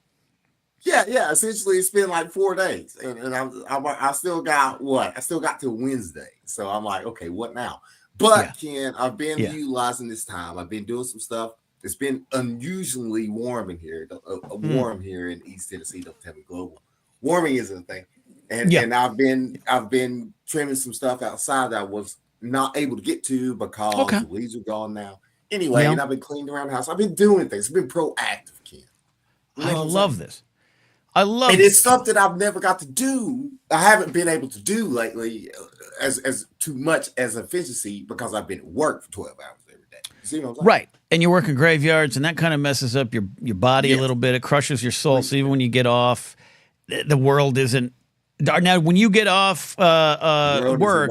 Yeah. Essentially, it's been like 4 days, and I still got what? I still got till Wednesday. So I'm like, okay, what now? But Ken, I've been utilizing this time. I've been doing some stuff. It's been unusually warm in here. Warm here in East Tennessee. Don't tell me global. Warming isn't a thing. And I've been trimming some stuff outside that I was not able to get to because the leaves are gone now. Anyway, and I've been cleaning around the house. I've been doing things. I've been proactive, Ken. I love this. I love it. It's something I've never got to do. I haven't been able to do lately as too much as efficiency because I've been at work for 12 hours every day. You see what I'm saying? Right. And you're working graveyards, and that kind of messes up your body a little bit. It crushes your soul. So even when you get off, the world isn't. Now, when you get off work,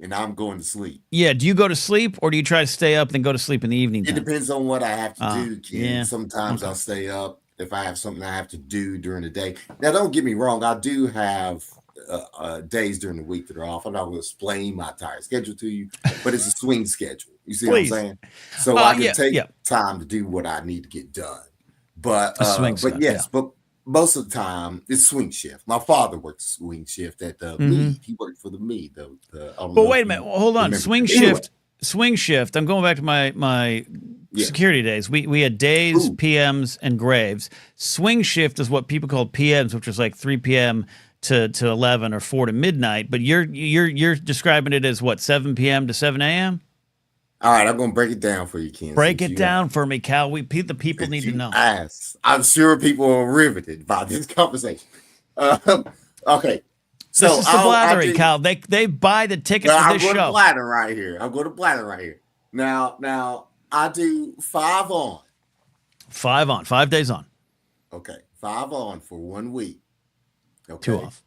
and I'm going to sleep. Yeah, do you go to sleep, or do you try to stay up and go to sleep in the evening time? It depends on what I have to do, Ken. Yeah. Sometimes I'll stay up if I have something I have to do during the day. Now, don't get me wrong. I do have days during the week that are off. I'm not going to explain my entire schedule to you, but it's a swing schedule. You see Please. what I'm saying? So I can take time to do what I need to get done. But but most of the time it's swing shift. My father worked swing shift at the Mead. He worked for the Mead. But wait a minute. Hold on. Swing shift. I'm going back to my security days. We had days, PMs, and graves. Swing shift is what people call PMs, which is like 3 p.m. to 11 or 4 to midnight. But you're describing it as what, 7 p.m. to 7 a.m.? All right, I'm going to break it down for you, Ken. Break it down for me, Cal. The people need to know. I'm sure people are riveted by this conversation. Okay. So this is the Blathering, Cal. They buy the tickets for this show. I'm going to Blathering right here. Now, I do 5 on. 5 on. 5 days on. Okay. 5 on for 1 week. Okay. 2 off.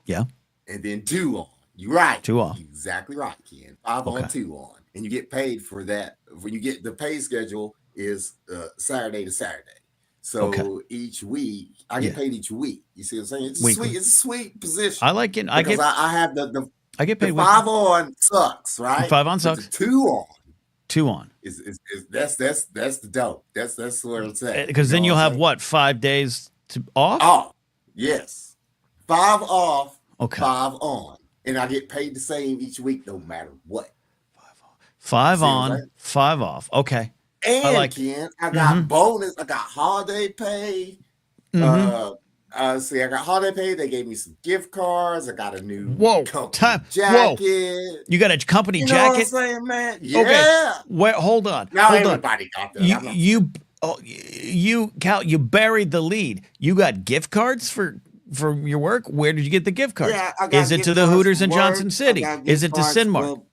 Yeah. And then 2 on. You're right. 2 off. You're exactly right, Ken. 5 on, 2 on. And you get paid for that. When you get the pay schedule is Saturday to Saturday. So each week, I get paid each week. You see what I'm saying? It's a sweet position. I like it. I have I get paid. The 5 on sucks, right? 5 on sucks. 2 on. 2 on. That's the dope. That's what I'm saying. Because then you'll have what, 5 days off? Off. Yes. 5 off. Okay. 5 on. And I get paid the same each week, no matter what. 5 on, 5 off. Okay. And I got bonus. I got holiday pay. I got holiday pay. They gave me some gift cards. I got a new jacket. You got a company jacket? Know what I'm saying, man? Yeah. Okay. Wait, hold on. Everybody got that. Cal, you buried the lead. You got gift cards for your work? Where did you get the gift cards? Yeah, I got Is it to the Hooters in Johnson City? Is it to Cinmark?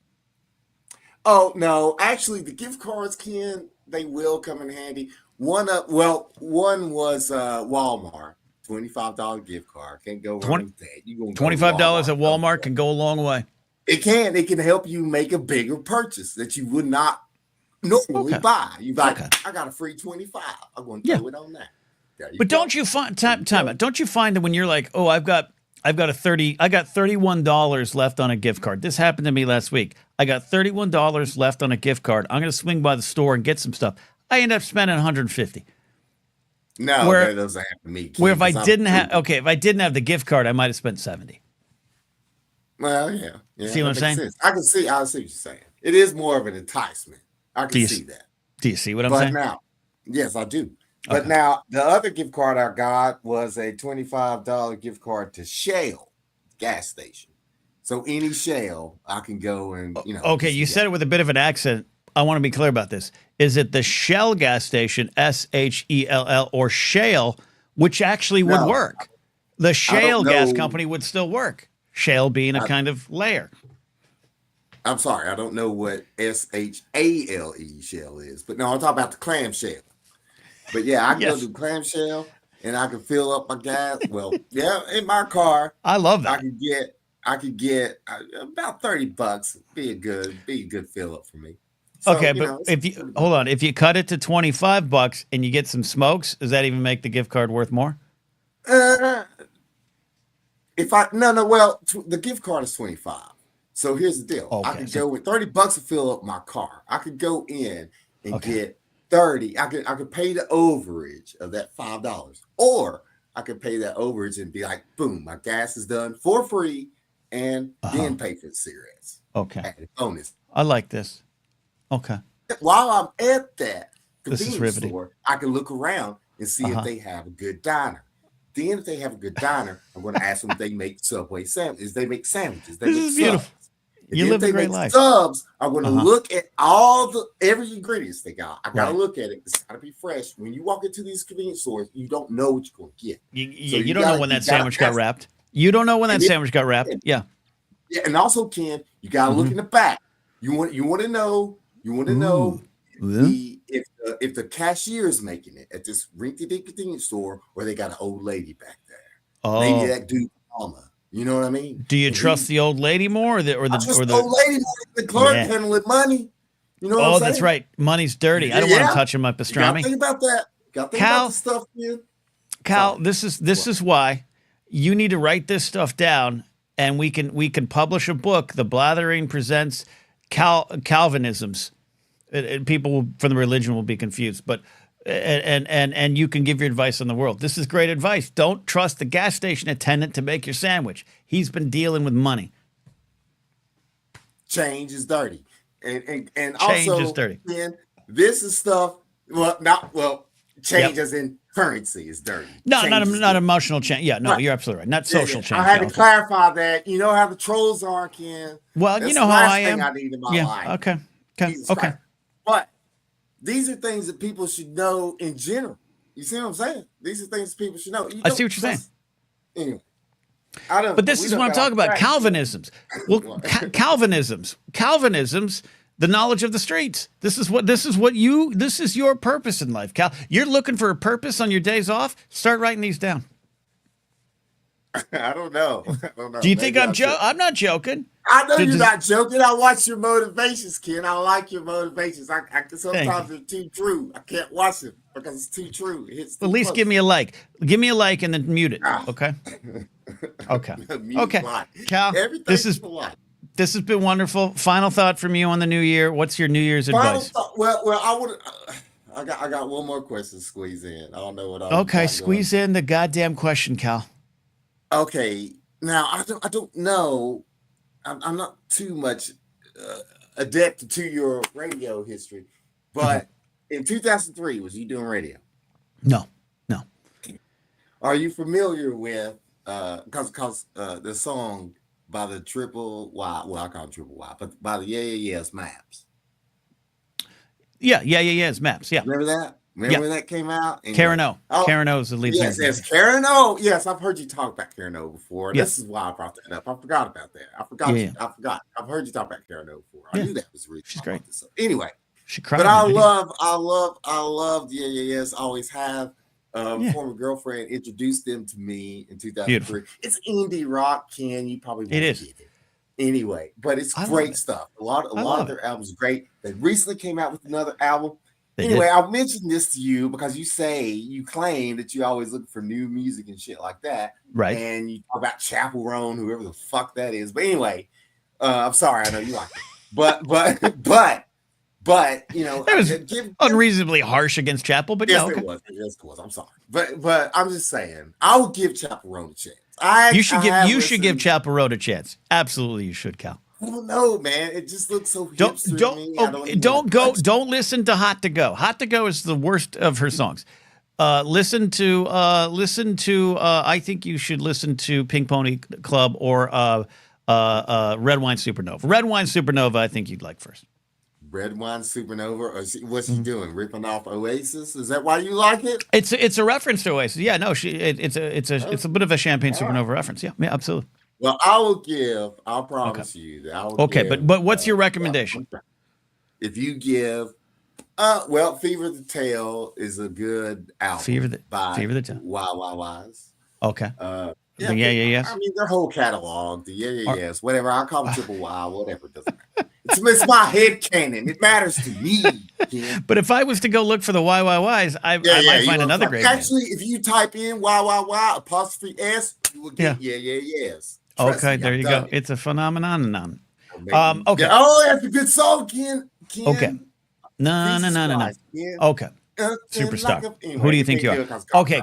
Oh, no. Actually, the gift cards, Ken, they will come in handy. One was Walmart. $25 gift card. Can't go wrong with that. $25 at Walmart can go a long way. It can. It can help you make a bigger purchase that you would not normally buy. You buy, I got a free 25. I'm going to throw it on that. But don't you find time out? Don't you find that when you're like, oh, I got $31 left on a gift card. This happened to me last week. I got $31 left on a gift card. I'm going to swing by the store and get some stuff. I end up spending $150. No, that doesn't happen to me. Where if I didn't have the gift card, I might have spent $70. Well, yeah. See what I'm saying? Sense. I see what you're saying. It is more of an enticement. I can see that. Do you see what I'm saying? Now, yes, I do. But now the other gift card I got was a $25 gift card to Shell gas station. So any Shell, I can go and Okay, you said it with a bit of an accent. I want to be clear about this. Is it the Shell gas station, SHELL, or Shale, which actually would work? The Shale gas company would still work. Shale being a kind of layer. I'm sorry, I don't know what SHALE Shell is, but no, I'm talking about the clamshell. But yeah, I can go do clamshell and I can fill up my gas. Well, in my car. I love that. I could get about $30. Be a good fill up for me. So, okay, but if you cut it to $25 and you get some smokes, does that even make the gift card worth more? The gift card is $25. So here's the deal. I could go with $30 to fill up my car. I could go in and get $30. I could pay the overage of that $5, or I could pay that overage and be like, boom, my gas is done for free, and then pay for the cigarettes. Okay, added bonus. I like this. Okay. While I'm at that convenience store, I can look around and see if they have a good diner. Then, if they have a good diner, I'm going to ask them if they make Subway sandwiches. They make sandwiches. They make beautiful. You live a great life. Subs, I'm going to look at every ingredients they got. I got to look at it. It's got to be fresh. When you walk into these convenience stores, you don't know what you're going to get. You don't know when that sandwich got wrapped. You don't know when that sandwich got wrapped. Yeah. Yeah, and also, Ken, you got to look in the back. You want to know. If the cashier is making it at this rinky-dink convenience store, or they got an old lady back there. Maybe that dude, mama. You know what I mean? Do you trust the old lady more, or the old lady more? The clerk handling money. You know what I'm saying? That's right. Money's dirty. I don't want him touching my pastrami. Think about that. Got to think about the stuff, man. Cal, this is why you need to write this stuff down, and we can publish a book. The Blathering presents Calvinisms. People from the religion will be confused, but and you can give your advice on the world. This is great advice. Don't trust the gas station attendant to make your sandwich. He's been dealing with money. Change is dirty, and change also is dirty. Man, this is stuff. Change as in currency is dirty. No, not emotional change. Yeah, no, You're absolutely right. Not social change. I had to clarify that. You know how the trolls are, Ken. Well, That's you know how I am. I need in my life. Okay. But these are things that people should know in general. You see what I'm saying? These are things people should know. I see what you're saying. Anyway. But this is what I'm talking about. Calvinisms. Well, Calvinisms, the knowledge of the streets. This is your purpose in life, Cal. You're looking for a purpose on your days off. Start writing these down. I don't know. Do you think I'm joking? I'm not joking. I know you're not joking. I watch your motivations, Ken. I like your motivations. I sometimes they're too true. I can't watch them because it's too true. It hits at least close. Give me a like. Give me a like and then mute it. Okay. Okay. Okay. Cal, this has been wonderful. Final thought from you on the new year. What's your New Year's advice? I got one more question to squeeze in. I don't know what. Okay, squeeze in the goddamn question, Cal. Okay. Now I don't know. I'm not too much adept to your radio history, but in 2003, was you doing radio? No. Are you familiar with because the song by the Triple Y? Well, I call it Triple Y, but by the Yes Maps. Yeah, it's Maps. Yeah, remember that? Remember when that came out? Anyway. Karen O. Karen O is the lead singer. Yes, Karen O. Yes, I've heard you talk about Karen O before. Yes. This is why I brought that up. I forgot about that. I forgot. I've heard you talk about Karen O before. I knew that was really. She's great. Anyway, she cried. But I love the Yes. Always have. Former girlfriend introduced them to me in 2003. Beautiful. It's indie rock, Ken. You probably won't get it. Anyway, but it's great stuff. A lot of their albums are great. They recently came out with another album. Anyway, I'll mention this to you because you claim that you always look for new music and shit like that. Right. And you talk about Chapel Roan, whoever the fuck that is. But anyway, I'm sorry, I know you like it. But you know, it was unreasonably harsh against Chapel, but yes, it was. I'm sorry. But I'm just saying, I would give Chapel Roan a chance. You should give Chapel Roan a chance. Absolutely, you should, Cal. I don't know, man. It just looks so hipster to me. Don't listen to Hot to Go. Hot to Go is the worst of her songs. Listen to I think you should listen to Pink Pony Club or Red Wine Supernova. Red Wine Supernova I think you'd like first. Red Wine Supernova, or what's she doing? Ripping off Oasis? Is that why you like it? It's a reference to Oasis. Yeah, no, it's a bit of a Champagne Supernova reference. Yeah, absolutely. Well, I'll promise you that I will give, but what's your recommendation? If you give Fever the Tail is a good album. Fever the Tail. YYYs. Okay. Yes. I mean, their whole catalog, the yes, whatever. I call them Triple Y, whatever. It doesn't matter. It's my head canon. It matters to me. Ken. But if I was to go look for the YYYs, I might find another great name. Actually, if you type in YYY''S, you will get yes. Okay, there you go. It's a phenomenon. Okay. Oh, that's a good song, Ken. Okay. No. Okay. Superstar. Who do you think you are? Okay,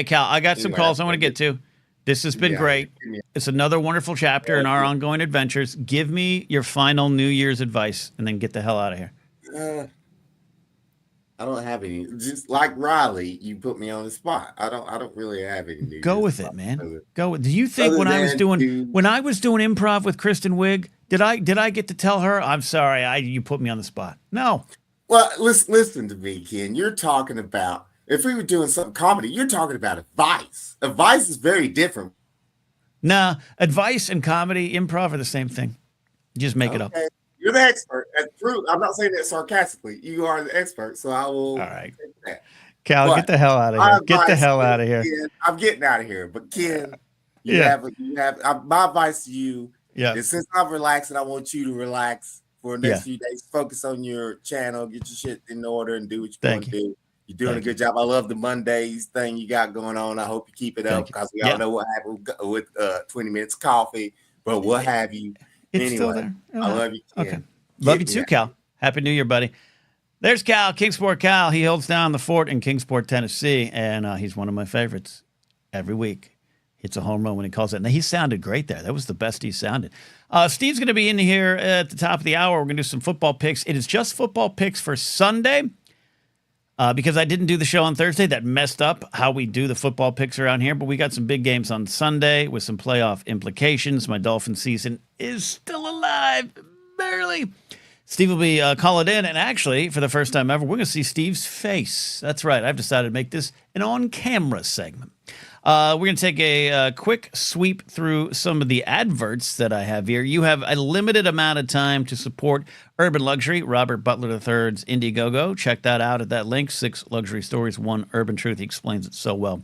Cal. I got some calls I want to get to. This has been great. It's another wonderful chapter in our ongoing adventures. Give me your final New Year's advice and then get the hell out of here. I don't have any. Just like Riley, you put me on the spot. I don't really have any. Go with it, man. Go with. Do you think when I was doing improv with Kristen Wiig, did I get to tell her I'm sorry? You put me on the spot. No. Well, listen to me, Ken. You're talking about. If we were doing some comedy, you're talking about advice. Advice is very different. Nah, advice and comedy, improv are the same thing. You just make it up. You're the expert. That's true. I'm not saying that sarcastically. You are the expert, so I will. All right. Cal, get the hell out of here. Get the hell out of here. Ken, I'm getting out of here. But Ken, you have my advice to you is since I'm relaxing, I want you to relax for the next few days. Focus on your channel, get your shit in order, and do what you want to do. You're doing a good job. I love the Mondays thing you got going on. I hope you keep it up because we all know what happened with 20 minutes coffee, but what have you. It's anyway, still there. I love you, Ken. Okay. Love you too, Cal. Happy New Year, buddy. There's Cal, Kingsport Cal. He holds down the fort in Kingsport, Tennessee, and he's one of my favorites every week. Hits a home run when he calls it. Now, he sounded great there. That was the best he sounded. Steve's going to be in here at the top of the hour. We're going to do some football picks. It is just football picks for Sunday. Because I didn't do the show on Thursday, that messed up how we do the football picks around here. But we got some big games on Sunday with some playoff implications. My Dolphin season is still alive, barely. Steve will be calling in. And actually, for the first time ever, we're going to see Steve's face. That's right. I've decided to make this an on-camera segment. We're going to take a quick sweep through some of the adverts that I have here. You have a limited amount of time to support Urban Luxury, Robert Butler III's Indiegogo. Check that out at that link, 6 luxury stories, 1 urban truth. He explains it so well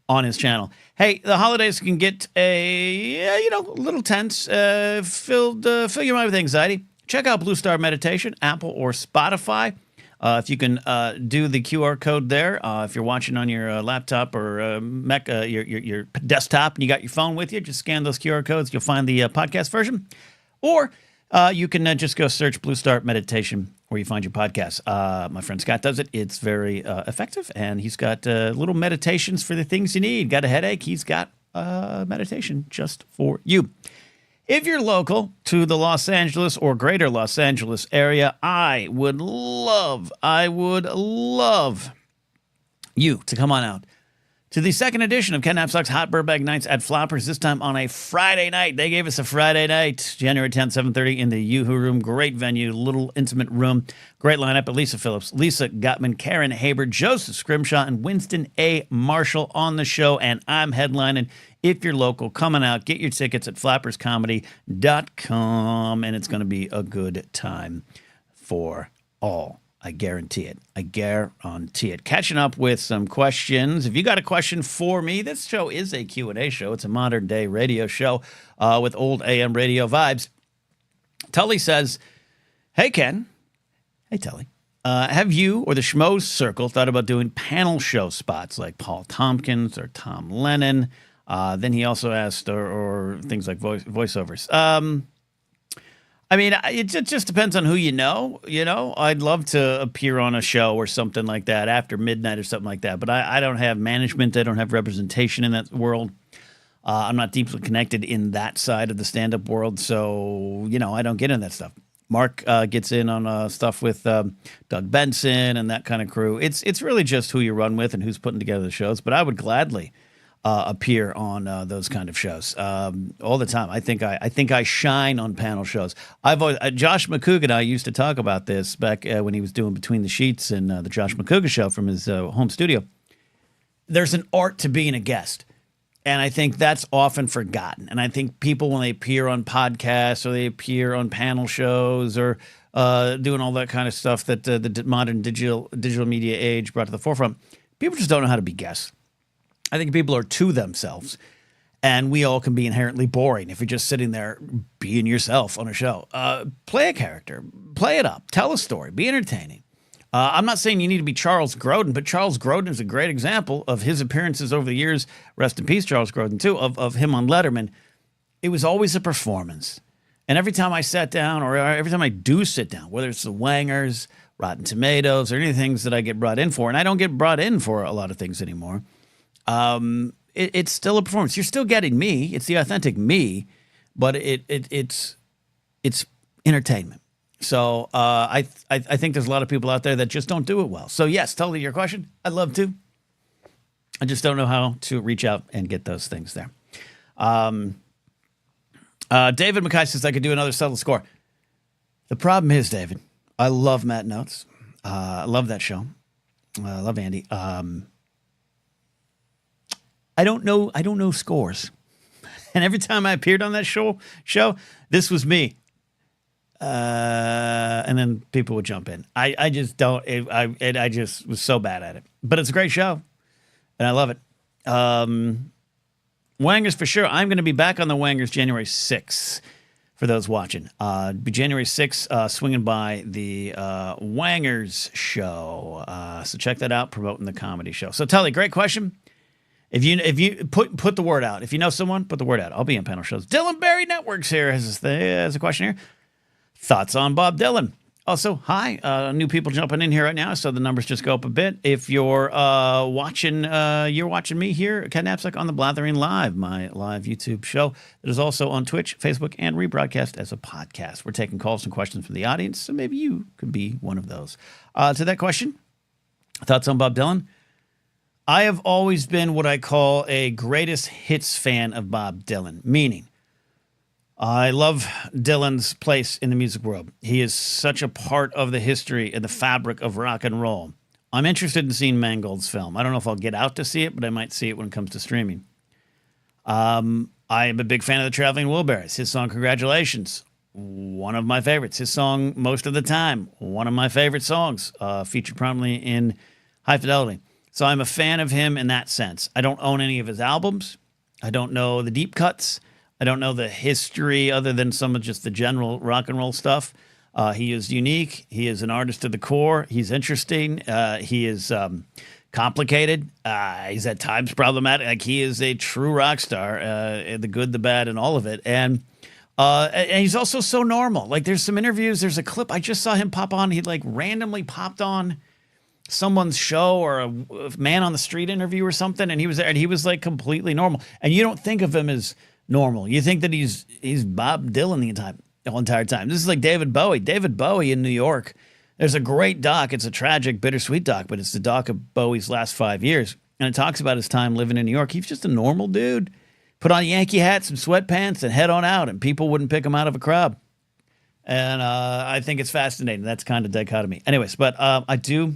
on his channel. Hey, the holidays can get a little tense, fill your mind with anxiety. Check out Blue Star Meditation, Apple or Spotify. If you can do the QR code there, if you're watching on your laptop or Mac, your desktop, and you got your phone with you, just scan those QR codes. You'll find the podcast version. Or you can just go search Blue Star Meditation where you find your podcast. My friend Scott does it. It's very effective, and he's got little meditations for the things you need. Got a headache? He's got meditation just for you. If you're local to the Los Angeles or greater Los Angeles area, I would love you to come on out to the second edition of Ken Napzok's Hot Burbank Nights at Floppers, this time on a Friday night. They gave us a Friday night, January 10th, 7:30 in the Yoo-Hoo Room. Great venue, little intimate room. Great lineup. Lisa Phillips, Lisa Gottman, Karen Haber, Joseph Scrimshaw, and Winston A. Marshall on the show, and I'm headlining. If you're local, coming out, get your tickets at flapperscomedy.com, and it's going to be a good time for all. I guarantee it. I guarantee it. Catching up with some questions. If you got a question for me, this show is a Q&A show. It's a modern-day radio show with old AM radio vibes. Tully says, hey, Ken. Hey, Tully. Have you or the Schmoes Circle thought about doing panel show spots like Paul Tompkins or Tom Lennon? Then he also asked, or things like voiceovers. I mean, it just depends on who you know. I'd love to appear on a show or something like that after midnight or something like that. But I don't have management. I don't have representation in that world. I'm not deeply connected in that side of the stand-up world. So, I don't get in that stuff. Mark gets in on stuff with Doug Benson and that kind of crew. It's really just who you run with and who's putting together the shows. But I would gladly appear on those kind of shows all the time. I think I shine on panel shows. I've always, Josh McCouga and I used to talk about this back when he was doing Between the Sheets and the Josh McCouga show from his home studio. There's an art to being a guest, and I think that's often forgotten. And I think people, when they appear on podcasts or they appear on panel shows or doing all that kind of stuff that the modern digital media age brought to the forefront, people just don't know how to be guests. I think people are to themselves, and we all can be inherently boring if you're just sitting there being yourself on a show. Play a character, play it up, tell a story, be entertaining. I'm not saying you need to be Charles Grodin, but Charles Grodin is a great example of his appearances over the years. Rest in peace, Charles Grodin, too, of him on Letterman. It was always a performance. And every time I sat down, or every time I do sit down, whether it's the Wangers, Rotten Tomatoes, or any things that I get brought in for, and I don't get brought in for a lot of things anymore, it's still a performance. You're still getting me. It's the authentic me, but it's entertainment. So I think there's a lot of people out there that just don't do it well. So yes, totally your question. I'd love to. I just don't know how to reach out and get those things there. David McKay says I could do another subtle score. The problem is, David, I love Matt Notes. I love that show. I love Andy. I don't know scores. And every time I appeared on that show, this was me. And then people would jump in. I just don't. I just was so bad at it. But it's a great show, and I love it. Wangers for sure. I'm going to be back on the Wangers January 6th. for those watching. Be January 6th, swinging by the Wangers show. So check that out, promoting the comedy show. So Tully, great question. If you put the word out. If you know someone, put the word out. I'll be in panel shows. Dylan Barry Networks here has a question here. Thoughts on Bob Dylan? Also, hi, new people jumping in here right now, so the numbers just go up a bit. If you're watching me here, Ken Knapsack on the Blathering Live, my live YouTube show that is also on Twitch, Facebook, and rebroadcast as a podcast. We're taking calls and questions from the audience, so maybe you could be one of those. To that question, thoughts on Bob Dylan? I have always been what I call a greatest hits fan of Bob Dylan, meaning I love Dylan's place in the music world. He is such a part of the history and the fabric of rock and roll. I'm interested in seeing Mangold's film. I don't know if I'll get out to see it, but I might see it when it comes to streaming. I am a big fan of the Traveling Wilburys. His song, Congratulations, one of my favorites. His song, Most of the Time, one of my favorite songs, featured prominently in High Fidelity. So I'm a fan of him in that sense. I don't own any of his albums. I don't know the deep cuts. I don't know the history other than some of just the general rock and roll stuff. He is unique. He is an artist to the core. He's interesting. He is complicated. He's at times problematic. Like, he is a true rock star, the good, the bad, and all of it. And he's also so normal. Like, there's some interviews. There's a clip. I just saw him pop on. He like randomly popped on someone's show or a man on the street interview or something, and he was there, and he was like completely normal. And you don't think of him as normal. You think that he's Bob Dylan the whole entire time. This is like David Bowie. David Bowie in New York. There's a great doc. It's a tragic, bittersweet doc, but it's the doc of Bowie's last 5 years. And it talks about his time living in New York. He's just a normal dude. Put on a Yankee hat, some sweatpants, and head on out, and people wouldn't pick him out of a crowd. And I think it's fascinating. That's kind of dichotomy. Anyways, but I do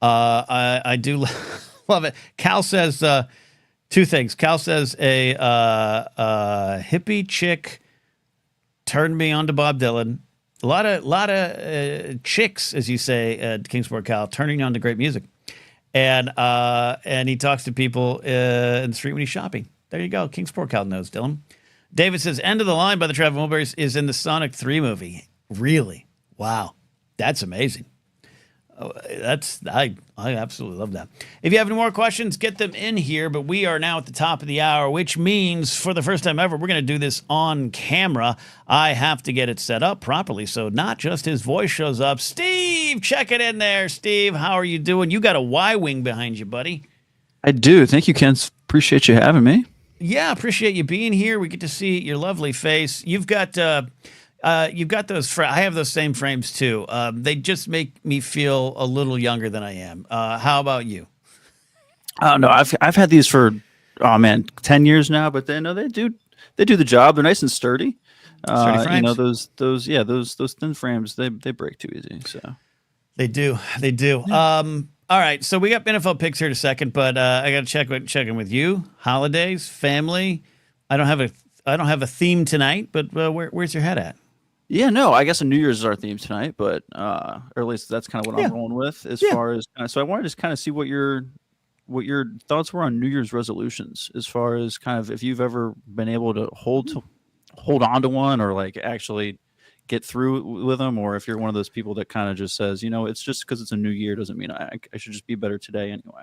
love it. Cal says two things. Cal says a hippie chick turned me on to Bob Dylan. A lot of chicks, as you say, at Kingsport, Cal, turning on to great music. And he talks to people in the street when he's shopping. There you go. Kingsport, Cal knows Dylan. David says, End of the Line by the Traveling Wilburys is in the Sonic 3 movie. Really? Wow. That's amazing. I absolutely love that. If you have any more questions, get them in here. But we are now at the top of the hour, which means for the first time ever, we're going to do this on camera. I have to get it set up properly, so not just his voice shows up. Steve, check it in there. Steve, how are you doing? You got a Y-wing behind you, buddy. I do. Thank you, Ken. Appreciate you having me. Yeah, appreciate you being here. We get to see your lovely face. You've got those. I have those same frames too. They just make me feel a little younger than I am. How about you? No, I've had these for 10 years now. But they do the job. They're nice and sturdy. Sturdy frames. Those thin frames they break too easy. So they do. Yeah. All right, so we got NFL picks here in a second, but I got to check in with you. Holidays, family. I don't have a theme tonight, but where's your head at? Yeah, no, I guess a New Year's is our theme tonight, but or at least that's kind of what I'm rolling with as far as. So I wanted to kind of see what your thoughts were on New Year's resolutions, as far as kind of if you've ever been able to hold on to one, or like actually get through with them, or if you're one of those people that kind of just says, it's just because it's a new year doesn't mean I should just be better today anyway.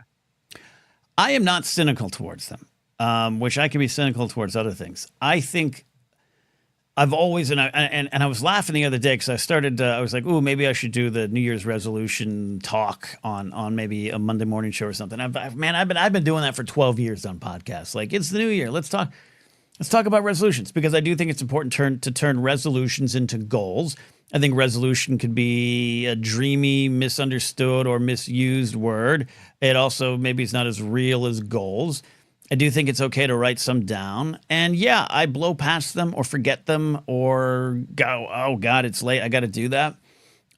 I am not cynical towards them, which I can be cynical towards other things. I think I've always, and I was laughing the other day because I was like, ooh, maybe I should do the New Year's resolution talk on maybe a Monday morning show or something. I've been doing that for 12 years on podcasts. Like, it's the new year. Let's talk about resolutions, because I do think it's important to turn resolutions into goals. I think resolution could be a dreamy, misunderstood, or misused word. It also maybe it's not as real as goals. I do think it's okay to write some down. And yeah, I blow past them or forget them or go, oh God, it's late, I got to do that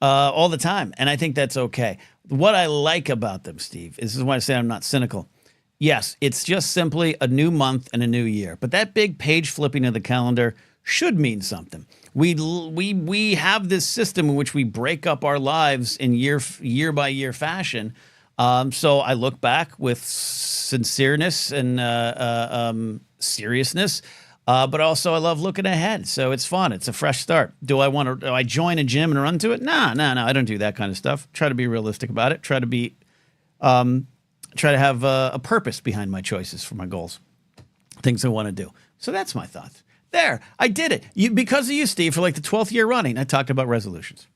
all the time. And I think that's okay. What I like about them, Steve, this is why I say I'm not cynical. Yes, it's just simply a new month and a new year. But that big page flipping of the calendar should mean something. We have this system in which we break up our lives in year by year fashion. So I look back with sincereness and seriousness But also I love looking ahead. So it's fun. It's a fresh start. Do I join a gym and run to it? No. I don't do that kind of stuff. Try to be realistic about it. Try to have a purpose behind my choices for my goals, things I want to do. So that's my thoughts. There, I did it. Because of you, Steve, for like the 12th year running, I talked about resolutions.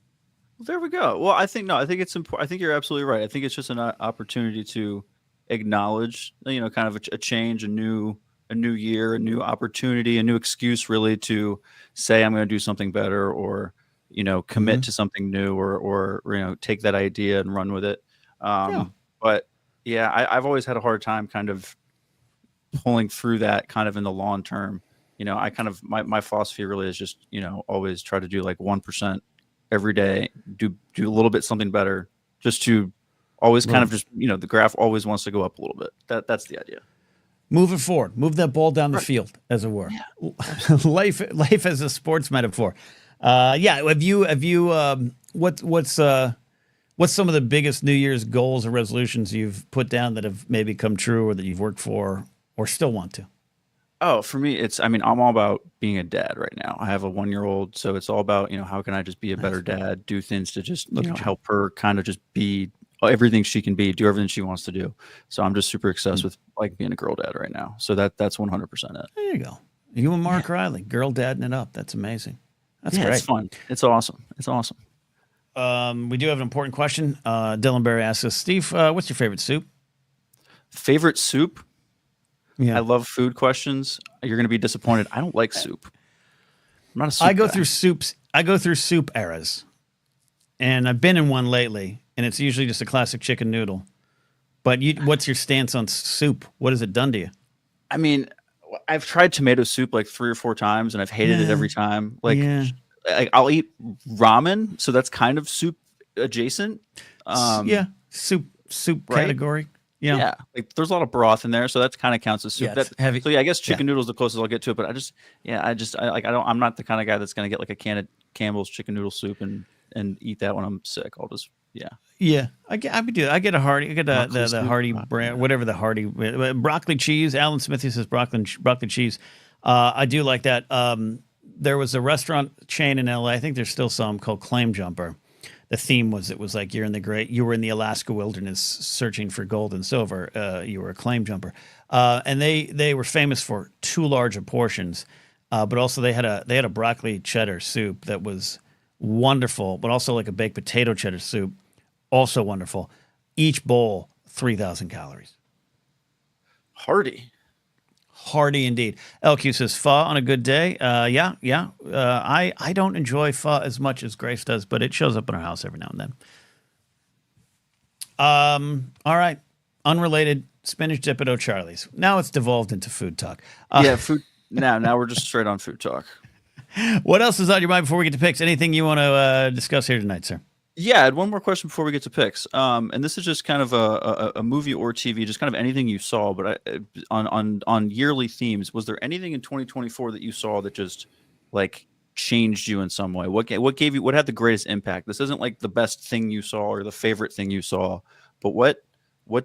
Well, there we go. Well, I think it's important. I think you're absolutely right. I think it's just an opportunity to acknowledge, kind of a change, a new year, a new opportunity, a new excuse, really, to say I'm going to do something better, or commit to something new, or take that idea and run with it. But yeah, I've always had a hard time kind of pulling through that kind of in the long term. I kind of my philosophy really is just always try to do like 1% every day, do a little bit something better, just to always kind of just the graph always wants to go up a little bit. That's the idea. Move it forward. Move that ball down the field, as it were. Yeah. life as a sports metaphor. Have you what's some of the biggest New Year's goals or resolutions you've put down that have maybe come true, or that you've worked for or still want to? Oh, for me, I'm all about being a dad right now. I have a 1-year-old, so it's all about, how can I just be a better dad, do things to just, help her kind of just be everything she can be, do everything she wants to do. So I'm just super obsessed with like being a girl dad right now. So that's 100% it. There you go. You and Mark Riley, girl dadding it up. That's amazing. That's great. It's fun. It's awesome. We do have an important question. Dylan Berry asks us, Steve, what's your favorite soup? Favorite soup? Yeah. I love food questions. You're going to be disappointed. I don't like soup. I'm not a soup guy. Through soups. I go through soup eras, and I've been in one lately, and it's usually just a classic chicken noodle. But what's your stance on soup? What has it done to you? I mean, I've tried tomato soup like 3 or 4 times, and I've hated it every time. Like, I'll eat ramen, so that's kind of soup adjacent. Soup category. Yeah, like there's a lot of broth in there, so that kind of counts as soup. That's heavy. So I guess chicken noodles the closest I'll get to it. But I'm not the kind of guy that's gonna get like a can of Campbell's chicken noodle soup and eat that when I'm sick. I'll just I would do that. I get a Hardy. I get the Hardy brand, whatever the Hardy broccoli cheese. Alan Smithy says broccoli cheese. I do like that. There was a restaurant chain in LA. I think there's still some, called Claim Jumper. The theme was, it was like you were in the Alaska wilderness searching for gold and silver. You were a claim jumper, and they were famous for too large of portions, but also they had a broccoli cheddar soup that was wonderful, but also like a baked potato cheddar soup, also wonderful. Each bowl 3,000 calories. Hearty indeed. LQ says pho on a good day. I don't enjoy pho as much as Grace does, but it shows up in our house every now and then. All right. Unrelated, spinach dip at O'Charlie's. Now it's devolved into food talk. Food. Now we're just straight on food talk. What else is on your mind before we get to picks? Anything you want to discuss here tonight, sir? Yeah, I had one more question before we get to picks. And this is just kind of a movie or TV, just kind of anything you saw. But on yearly themes, was there anything in 2024 that you saw that just like changed you in some way? What had the greatest impact? This isn't like the best thing you saw or the favorite thing you saw, but what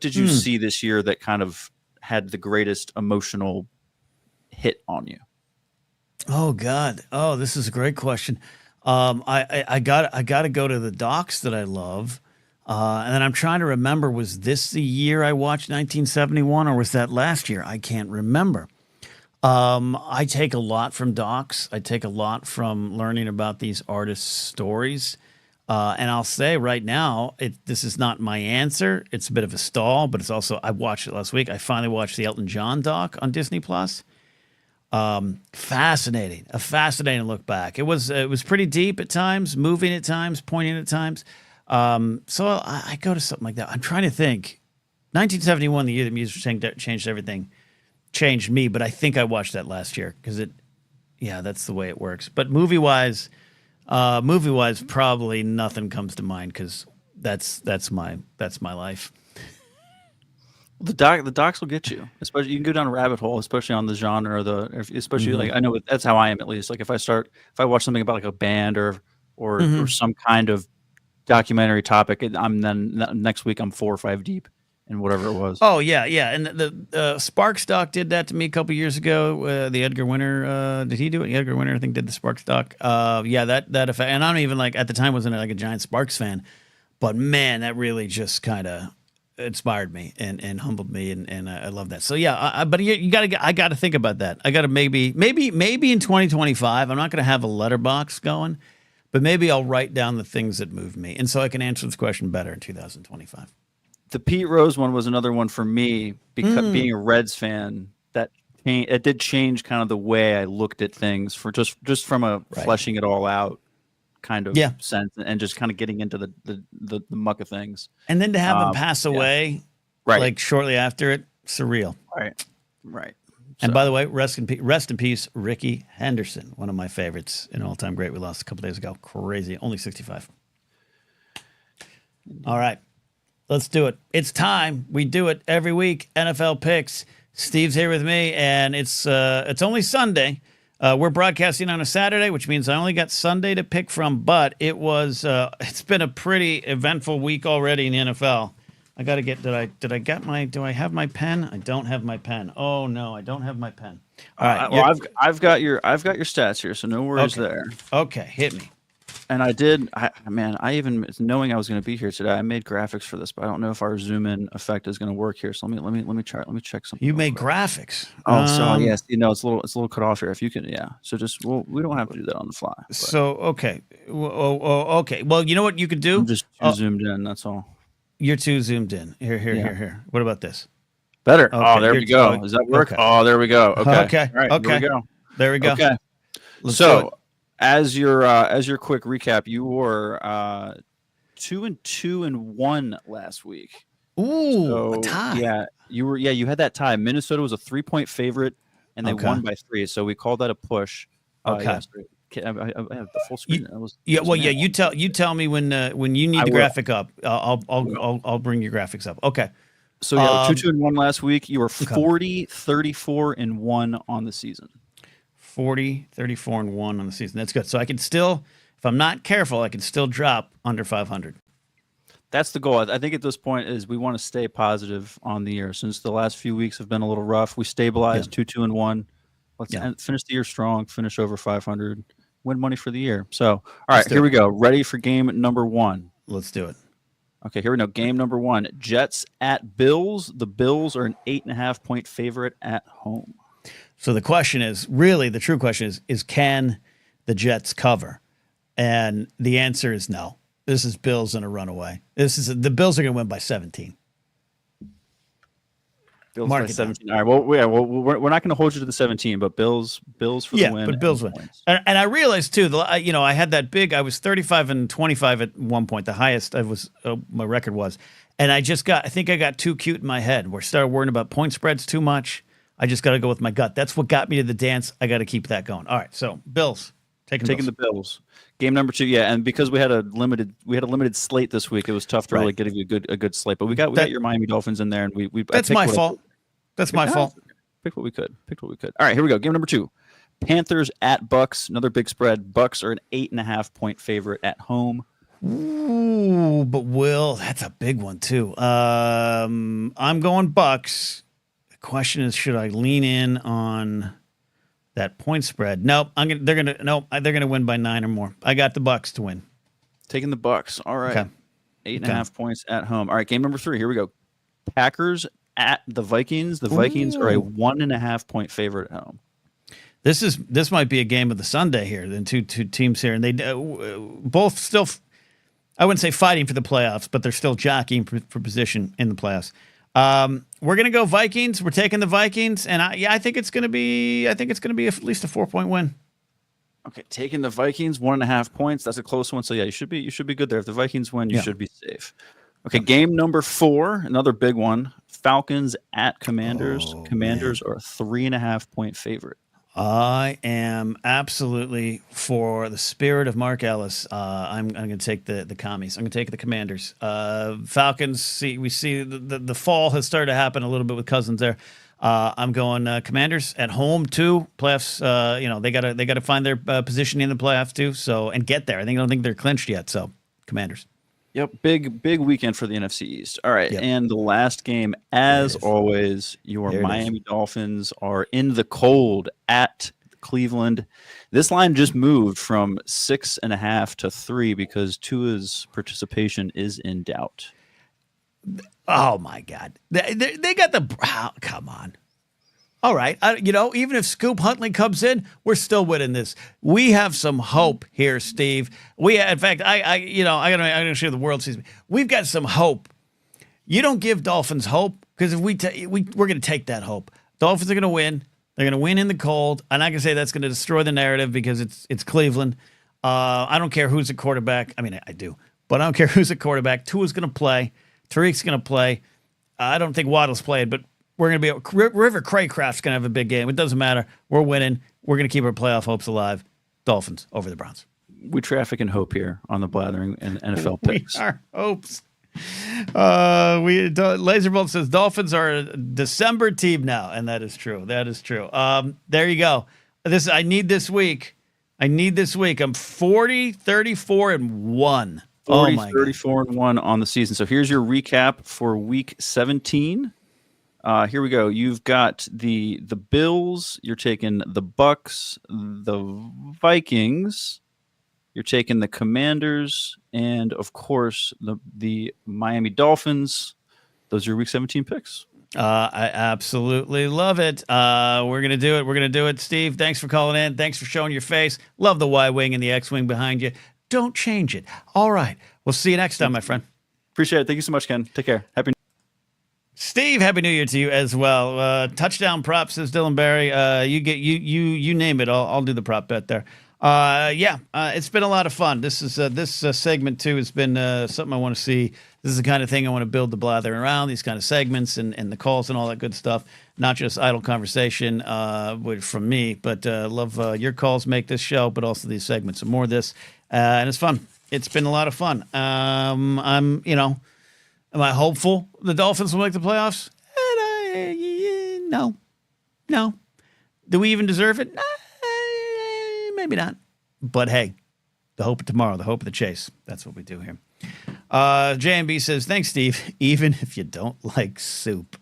did you see this year that kind of had the greatest emotional hit on you? Oh God! Oh, this is a great question. I got to go to the docs that I love, and then I'm trying to remember, was this the year I watched 1971, or was that last year? I can't remember. I take a lot from docs. I take a lot from learning about these artists' stories, and I'll say right now, this is not my answer. It's a bit of a stall, but it's also, I watched it last week. I finally watched the Elton John doc on Disney Plus. Fascinating, a fascinating look back. It was pretty deep at times, moving at times, poignant at times. So I go to something like that. I'm trying to think. 1971, the year the music changed everything, changed me. But I think I watched that last year because that's the way it works. But movie wise, probably nothing comes to mind because that's my life. The docs will get you, especially you can go down a rabbit hole, especially on the genre especially like, I know that's how I am, at least. Like if I watch something about like a band or some kind of documentary topic, I'm then next week I'm 4 or 5 deep in whatever it was. Oh yeah, and the Spark Stock did that to me a couple years ago. The Edgar Winter, did he do it? Edgar Winter, I think, did the Spark Stock. Yeah, that effect. And I'm even like at the time wasn't like a giant Sparks fan, but man, that really just kind of inspired me and humbled me, and I love that. So yeah, but I got to think about that. I got to maybe in 2025. I'm not going to have a letterbox going, but maybe I'll write down the things that moved me, and so I can answer this question better in 2025. The Pete Rose one was another one for me because being a Reds fan, it did change kind of the way I looked at things for just from a fleshing it all out kind of sense and just kind of getting into the muck of things. And then to have him pass away, like shortly after it, surreal. Right. And by the way, rest in peace, Ricky Henderson, one of my favorites, an all-time great. We lost a couple days ago. Crazy, only 65. All right. Let's do it. It's time. We do it every week. NFL picks. Steve's here with me, and it's only Sunday. We're broadcasting on a Saturday, which means I only got Sunday to pick from. But it's been a pretty eventful week already in the NFL. I got to get. Do I have my pen? I don't have my pen. Oh no, I don't have my pen. All right. Well, I've got your stats here, so no worries there. Okay, hit me. And I did, I even knowing I was going to be here today, I made graphics for this, but I don't know if our zoom in effect is going to work here. So let me try. Let me check something. You made graphics. Oh, so yes, it's a little cut off here. If you can, So just we don't have to do that on the fly. But. So okay, okay. Well, you know what you could do? I'm just zoomed in. That's all. You're too zoomed in. Here. What about this? Better. Okay, there we go. Does that work? Okay. Oh, there we go. Okay. All right. Okay. There we go. Okay. So. As your quick recap, you were 2-2-1 last week. Ooh, so, a tie. Yeah, you had that tie. Minnesota was a 3-point favorite, and they won by 3. So we called that a push. Okay. I have the full screen. You tell me when you need the graphic up. I'll bring your graphics up. Okay. So 2-2-1 last week. You were 40-34-1 on the season. 40-34-1 on the season. That's good. So I can still, if I'm not careful, I can still drop under 500. That's the goal. I think at this point is we want to stay positive on the year. Since the last few weeks have been a little rough, we stabilized 2-2-1. Let's finish the year strong, finish over 500, win money for the year. So, all right, here we go. Ready for game number 1. Let's do it. Okay, here we go. Game number 1, Jets at Bills. The Bills are an 8.5-point favorite at home. So the question is, really, the true question is can the Jets cover? And the answer is no. This is Bills in a runaway. The Bills are going to win by 17. Bills by 17. All right. Well, we're not going to hold you to the 17, but Bills for the win. Yeah, but Bills win. And I realized too, I had that big. I was 35-25 at one point, the highest my record was, and I think I got too cute in my head. We started worrying about point spreads too much. I just got to go with my gut. That's what got me to the dance. I got to keep that going. All right, so Bills taking the Bills. Game number 2, and because we had a limited slate this week, it was tough to really get a good slate. But we got your Miami Dolphins in there, and we. That's my fault. That's my fault. Picked what we could. All right, here we go. Game number 2, Panthers at Bucks. Another big spread. Bucks are an 8.5-point favorite at home. Ooh, but that's a big one too. I'm going Bucks. Question is, should I lean in on that point spread? Nope. They're gonna win by 9 or more. I got the Bucks to win. Taking the Bucks. All right. Okay. 8.5 points at home. All right. Game number 3. Here we go. Packers at the Vikings. The Vikings are a 1.5-point favorite at home. This might be a game of the Sunday here. Then two teams here, and they both still. I wouldn't say fighting for the playoffs, but they're still jockeying for position in the playoffs. We're gonna go Vikings. We're taking the Vikings, and I think it's gonna be at least a 4-point win. Okay, taking the Vikings, 1.5 points. That's a close one. So yeah, you should be good there. If the Vikings win, you should be safe. Okay, game number 4, another big one. Falcons at Commanders. Commanders are a 3.5-point favorite. I am absolutely, for the spirit of Mark Ellis, I'm going to take the commies. I'm going to take the Commanders. Falcons, we see the fall has started to happen a little bit with Cousins there. I'm going Commanders at home too. Playoffs, they got to find their position in the playoffs too. So and get there. I don't think they're clinched yet. So Commanders. Yep, big weekend for the NFC East. All right, Yep. and the last game, as always, your Miami Dolphins are in the cold at Cleveland. This line just moved from 6.5 to 3 because Tua's participation is in doubt. Oh my God, they got the come on. All right, even if Scoop Huntley comes in, we're still winning this. We have some hope here, Steve. In fact, I'm gonna share the world sees me. We've got some hope. You don't give Dolphins hope because if we're gonna take that hope. Dolphins are gonna win. They're gonna win in the cold. I'm not gonna say that's gonna destroy the narrative because it's Cleveland. I don't care who's a quarterback. I mean, I do, but I don't care who's a quarterback. Tua's gonna play. Tariq's gonna play. I don't think Waddle's played, but. We're going to be River Craycraft's going to have a big game. It doesn't matter. We're winning. We're going to keep our playoff hopes alive. Dolphins over the Browns. We traffic in hope here on the Blathering and NFL picks. We are hopes. Laserbolt says Dolphins are a December team now, and that is true. That is true. There you go. I need this week. I'm 40, 34, and 1. 40, 34, and 1 on the season. So here's your recap for week 17. Here we go. You've got the Bills. You're taking the Bucks, the Vikings. You're taking the Commanders, and of course the Miami Dolphins. Those are your Week 17 picks. I absolutely love it. We're gonna do it. We're gonna do it. Steve, thanks for calling in. Thanks for showing your face. Love the Y-wing and the X-wing behind you. Don't change it. All right. We'll see you next time, my friend. Appreciate it. Thank you so much, Ken. Take care. Happy Steve, Happy New Year to you as well. Touchdown prop, says Dylan Barry. You name it. I'll do the prop bet there. It's been a lot of fun. This segment too has been something I want to see. This is the kind of thing I want to build the Blathering around, these kind of segments and the calls and all that good stuff. Not just idle conversation from me, but love your calls make this show, but also these segments and more of this. And it's fun. It's been a lot of fun. Am I hopeful the Dolphins will make the playoffs? No. Do we even deserve it? Maybe not. But hey, the hope of tomorrow, the hope of the chase. That's what we do here. JMB says, thanks, Steve, even if you don't like soup.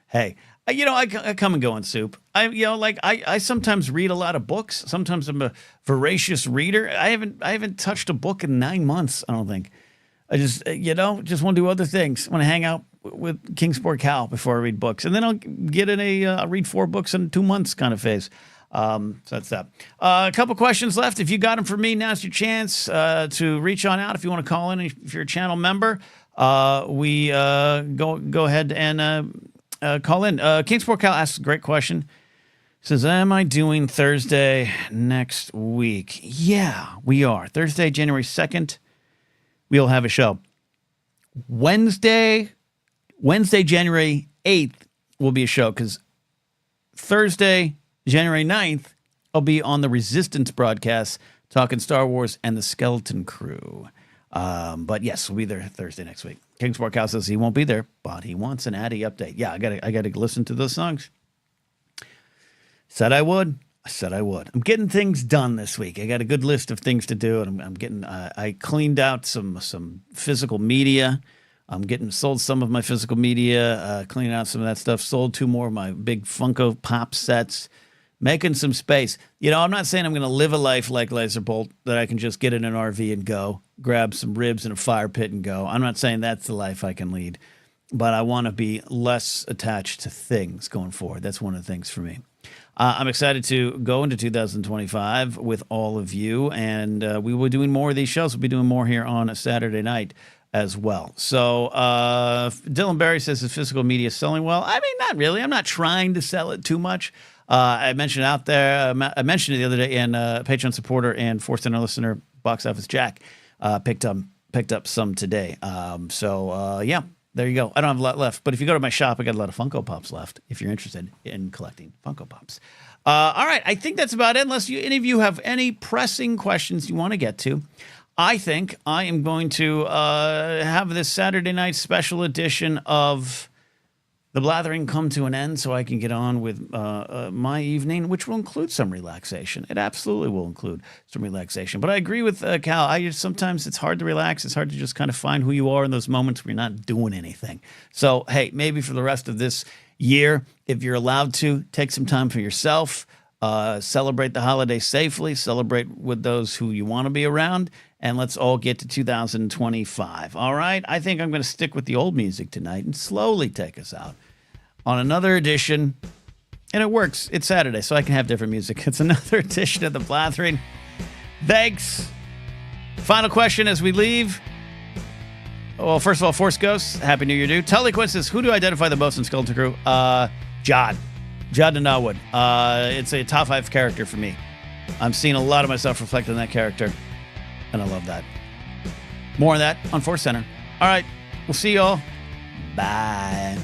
Hey, I come and go on soup. I sometimes read a lot of books. Sometimes I'm a voracious reader. I haven't touched a book in 9 months, I don't think. I just want to do other things. I want to hang out with Kingsport Cal before I read books. And then I'll get in I'll read 4 books in 2 months kind of phase. So that's that. A couple questions left. If you got them for me, now's your chance to reach on out. If you want to call in, if you're a channel member, we go ahead and call in. Kingsport Cal asks a great question. Says, am I doing Thursday next week? Yeah, we are. Thursday, January 2nd. We'll have a show. Wednesday, January 8th will be a show because Thursday, January 9th, I'll be on the Resistance broadcast talking Star Wars and the Skeleton Crew. But yes, we'll be there Thursday next week. King Sport Cow says he won't be there, but he wants an Addy update. Yeah, I gotta listen to those songs. Said I would. I said I would. I'm getting things done this week. I got a good list of things to do, and I'm getting. I cleaned out some physical media. I'm sold some of my physical media, cleaning out some of that stuff. Sold 2 more of my big Funko Pop sets. Making some space. I'm not saying I'm going to live a life like Laserbolt that I can just get in an RV and go, grab some ribs in a fire pit and go. I'm not saying that's the life I can lead, but I want to be less attached to things going forward. That's one of the things for me. I'm excited to go into 2025 with all of you, and we will be doing more of these shows. We'll be doing more here on a Saturday night as well. So Dylan Barry says his physical media is selling well. I mean, not really. I'm not trying to sell it too much. I mentioned out there, I mentioned it the other day, and Patreon supporter and Forced Center listener, Box Office Jack, picked up some today. Yeah, there you go. I don't have a lot left, but if you go to my shop, I got a lot of Funko Pops left if you're interested in collecting Funko Pops. All right, I think that's about it, unless any of you have any pressing questions you want to get to. I think I am going to have this Saturday night special edition of the blathering come to an end so I can get on with my evening, which will include some relaxation. It absolutely will include some relaxation. But I agree with Cal. Sometimes it's hard to relax. It's hard to just kind of find who you are in those moments where you're not doing anything. So, hey, maybe for the rest of this year, if you're allowed to, take some time for yourself. Celebrate the holiday safely. Celebrate with those who you want to be around. And let's all get to 2025. All right? I think I'm going to stick with the old music tonight and slowly take us out on another edition. And it works. It's Saturday, so I can have different music. It's another edition of The Blathering. Thanks. Final question as we leave. Well, first of all, Force Ghosts, Happy New Year, dude. Tully Quinn says, who do I identify the most in Skeleton Crew? Jod and Norwood. It's a top 5 character for me. I'm seeing a lot of myself reflected in that character. And I love that. More on that on Force Center. All right. We'll see y'all. Bye.